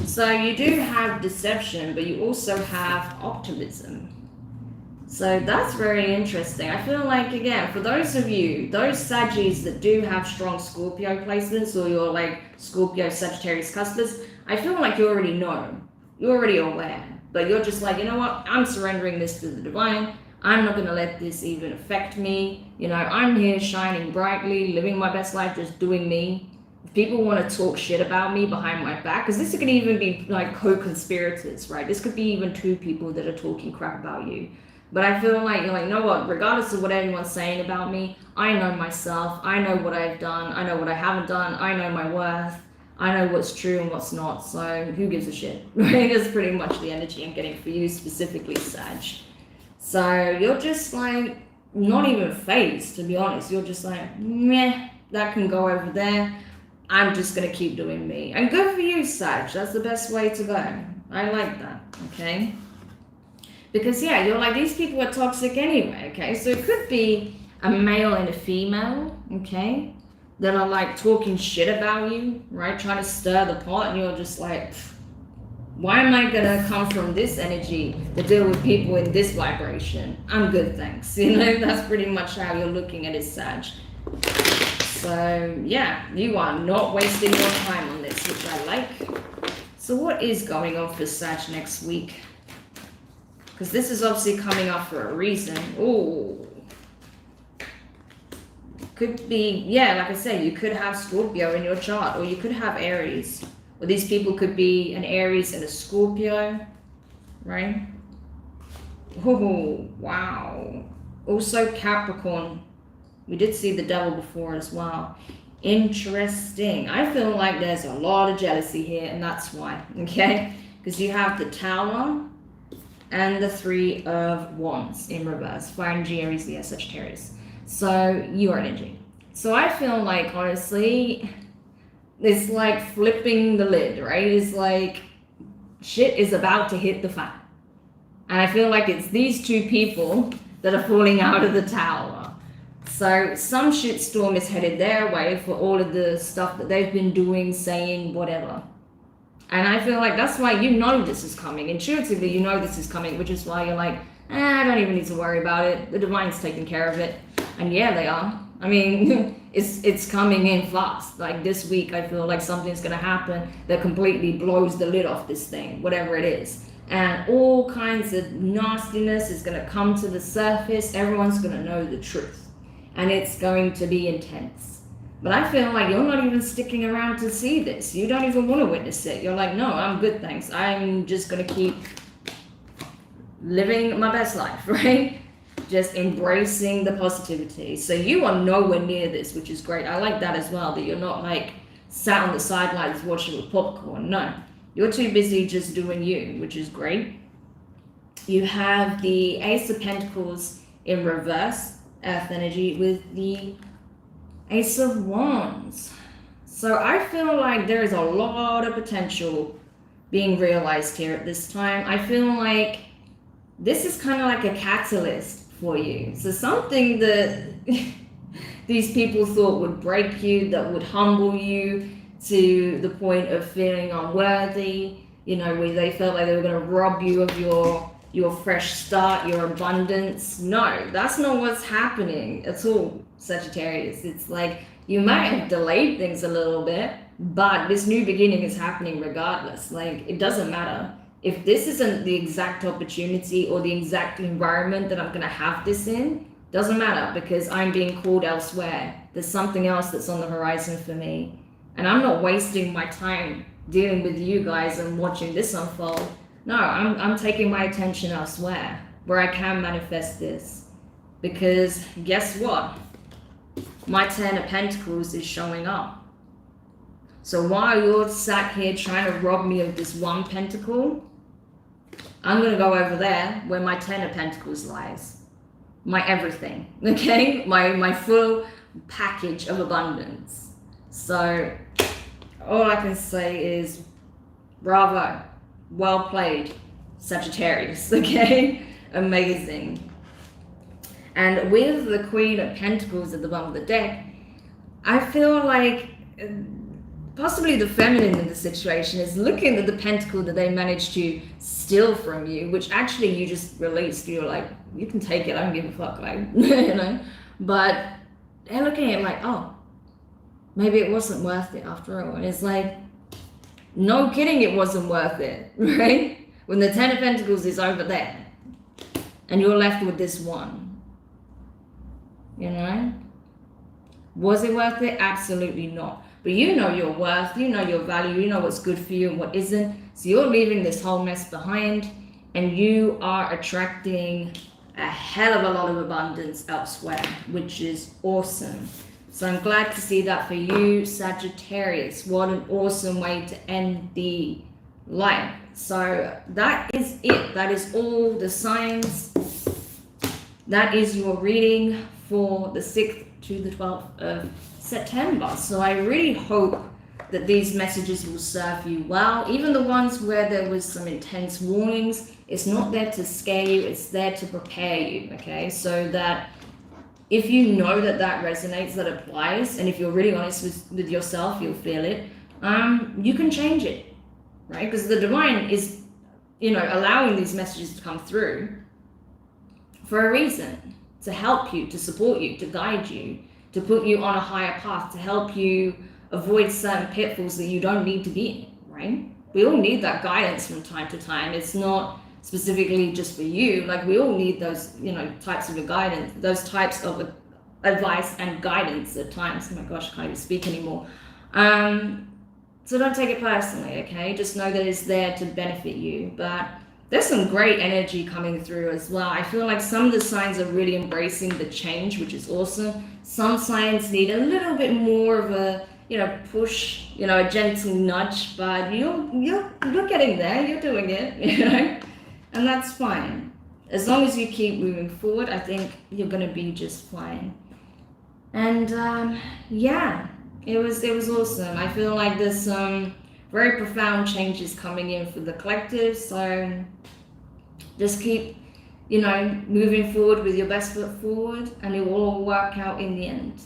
So you do have deception, but you also have optimism. So that's very interesting. I feel like, again, for those of you, those Saggies that do have strong Scorpio placements, or you're like Scorpio, Sagittarius cusps, I feel like you already know. You're already aware. But you're just like, you know what? I'm surrendering this to the divine. I'm not going to let this even affect me. You know, I'm here shining brightly, living my best life, just doing me. If people want to talk shit about me behind my back, because this could even be like co-conspirators, right? This could be even two people that are talking crap about you. But I feel like you're like, you know what, regardless of what anyone's saying about me, I know myself, I know what I've done, I know what I haven't done, I know my worth, I know what's true and what's not, so who gives a shit, right? That's pretty much the energy I'm getting for you, specifically, Sag. So you're just like, not even phased, to be honest. You're just like, meh, that can go over there. I'm just going to keep doing me. And good for you, Sag. That's the best way to go. I like that, okay? Because, yeah, you're like, these people are toxic anyway, okay? So it could be a male and a female, okay, that are, like, talking shit about you, right? Trying to stir the pot, and you're just like, why am I going to come from this energy to deal with people in this vibration? I'm good, thanks. You know, that's pretty much how you're looking at it, Sag. So, yeah, you are not wasting your time on this, which I like. So what is going on for Sag next week? Because this is obviously coming up for a reason. Ooh. Could be, yeah, like I said, you could have Scorpio in your chart, or you could have Aries. Or these people could be an Aries and a Scorpio, right? Oh, wow. Also Capricorn. We did see the devil before as well. Interesting. I feel like there's a lot of jealousy here, and that's why, okay? Because you have the Tower and the Three of Wands in reverse. Fire energy, Aries, Leo, Sagittarius. So your energy. So I feel like, honestly, it's like flipping the lid, right? It's like shit is about to hit the fan. And I feel like it's these two people that are falling out of the tower. So some shitstorm is headed their way for all of the stuff that they've been doing, saying, whatever. And I feel like that's why you know this is coming. Intuitively, you know this is coming, which is why you're like, I don't even need to worry about it. The divine's taking care of it. And yeah, they are. I mean, it's coming in fast. Like this week, I feel like something's going to happen that completely blows the lid off this thing, whatever it is. And all kinds of nastiness is going to come to the surface. Everyone's going to know the truth. And it's going to be intense. But I feel like you're not even sticking around to see this. You don't even want to witness it. You're like, no, I'm good, thanks. I'm just going to keep living my best life, right? Just embracing the positivity. So you are nowhere near this, which is great. I like that as well, that you're not like sat on the sidelines watching with popcorn. No, you're too busy just doing you, which is great. You have the Ace of Pentacles in reverse, Earth energy, with the Ace of Wands. So I feel like there is a lot of potential being realized here at this time. I feel like this is kind of like a catalyst for you. So something that these people thought would break you, that would humble you to the point of feeling unworthy, you know, where they felt like they were going to rob you of your fresh start, your abundance. No, that's not what's happening at all, Sagittarius. It's like you might have delayed things a little bit, but this new beginning is happening regardless. Like, it doesn't matter. If this isn't the exact opportunity or the exact environment that I'm going to have this in, doesn't matter, because I'm being called elsewhere. There's something else that's on the horizon for me. And I'm not wasting my time dealing with you guys and watching this unfold. No, I'm taking my attention elsewhere where I can manifest this. Because guess what? My Ten of Pentacles is showing up. So while you're sat here trying to rob me of this one pentacle, I'm going to go over there where my Ten of Pentacles lies. my everything, okay? My full package of abundance. So all I can say is bravo, well played, Sagittarius, okay? Amazing. And with the Queen of Pentacles at the bottom of the deck, I feel like possibly the feminine in the situation is looking at the pentacle that they managed to steal from you, which actually you just released. You're like, you can take it, I don't give a fuck, like, you know? But they're looking at it like, oh, maybe it wasn't worth it after all. And it's like, no kidding, it wasn't worth it, right? When the Ten of Pentacles is over there and you're left with this one, you know? Was it worth it? Absolutely not. But you know your worth, you know your value, you know what's good for you and what isn't. So you're leaving this whole mess behind and you are attracting a hell of a lot of abundance elsewhere, which is awesome. So I'm glad to see that for you, Sagittarius. What an awesome way to end the life. So that is it. That is all the signs. That is your reading for the 6th to the 12th of September. So I really hope that these messages will serve you well. Even the ones where there was some intense warnings, it's not there to scare you, it's there to prepare you, okay? So that if you know that that resonates, that applies, and if you're really honest with yourself, you'll feel it, you can change it, right? Because the divine is, you know, allowing these messages to come through for a reason, to help you, to support you, to guide you, to put you on a higher path, to help you avoid certain pitfalls that you don't need to be in, right? We all need that guidance from time to time. It's not specifically just for you. Like, we all need those, you know, types of guidance, those types of advice and guidance at times. Oh my gosh, I can't even speak anymore. So don't take it personally, okay? Just know that it's there to benefit you. But there's some great energy coming through as well. I feel like some of the signs are really embracing the change, which is awesome. Some signs need a little bit more of a, you know, push, you know, a gentle nudge, but you're getting there, you're doing it, you know, and that's fine. As long as you keep moving forward, I think you're gonna be just fine. And yeah, it was awesome. I feel like there's some very profound changes coming in for the collective, so just keep, you know, moving forward with your best foot forward, and it will all work out in the end.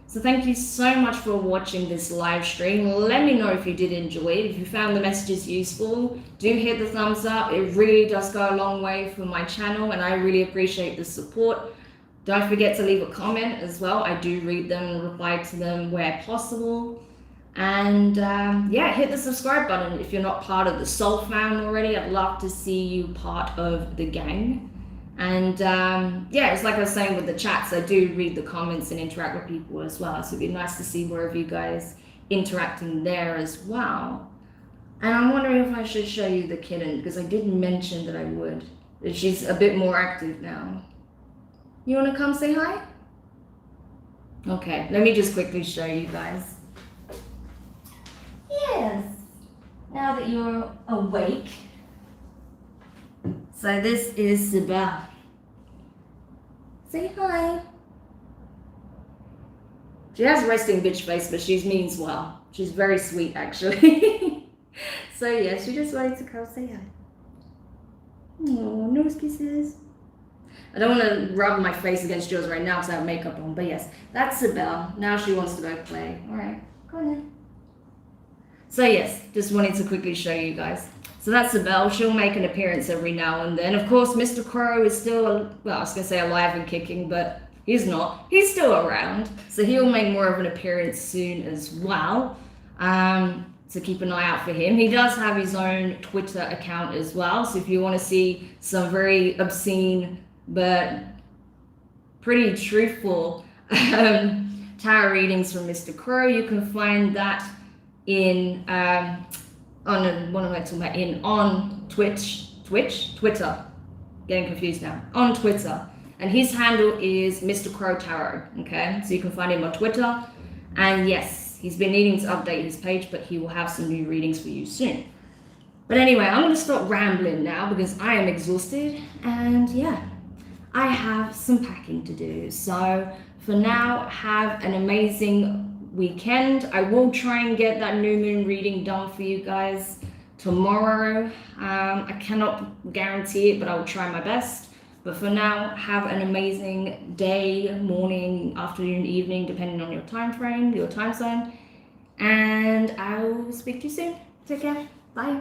So thank you so much for watching this live stream. Let me know if you did enjoy it. If you found the messages useful, do hit the thumbs up. It really does go a long way for my channel, and I really appreciate the support. Don't forget to leave a comment as well. I do read them and reply to them where possible. And yeah, hit the subscribe button if you're not part of the Soul Fam already. I'd love to see you part of the gang. And yeah, it's like I was saying with the chats, I do read the comments and interact with people as well. So it'd be nice to see more of you guys interacting there as well. And I'm wondering if I should show you the kitten, because I did mention that I would. That she's a bit more active now. You want to come say hi? Okay, let me just quickly show you guys. Yes, now that you're awake. So this is Sibel. Say hi. She has a resting bitch face, but she means well. She's very sweet, actually. So yeah, she just wanted to come say hi. Oh, nose kisses. I don't want to rub my face against yours right now because I have makeup on, but yes, that's Sibel. Now she wants to go play. All right, go on then. So yes, just wanted to quickly show you guys. So that's Sibel. She'll make an appearance every now and then. Of course, Mr. Crow is still, well, I was going to say alive and kicking, but he's not. He's still around. So he'll make more of an appearance soon as well. So keep an eye out for him. He does have his own Twitter account as well. So if you want to see some very obscene but pretty truthful tarot readings from Mr. Crow, you can find that in on Twitter. Getting confused now. On Twitter. And his handle is Mr. Crow Tarot. Okay, so you can find him on Twitter. And yes, he's been needing to update his page, but he will have some new readings for you soon. But anyway, I'm going to stop rambling now because I am exhausted. And yeah, I have some packing to do. So for now, have an amazing weekend. I will try and get that new moon reading done for you guys tomorrow. I cannot guarantee it, but I'll try my best. But for now, have an amazing day, morning, afternoon, evening, depending on your time frame, your time zone. And I'll speak to you soon. Take care. Bye.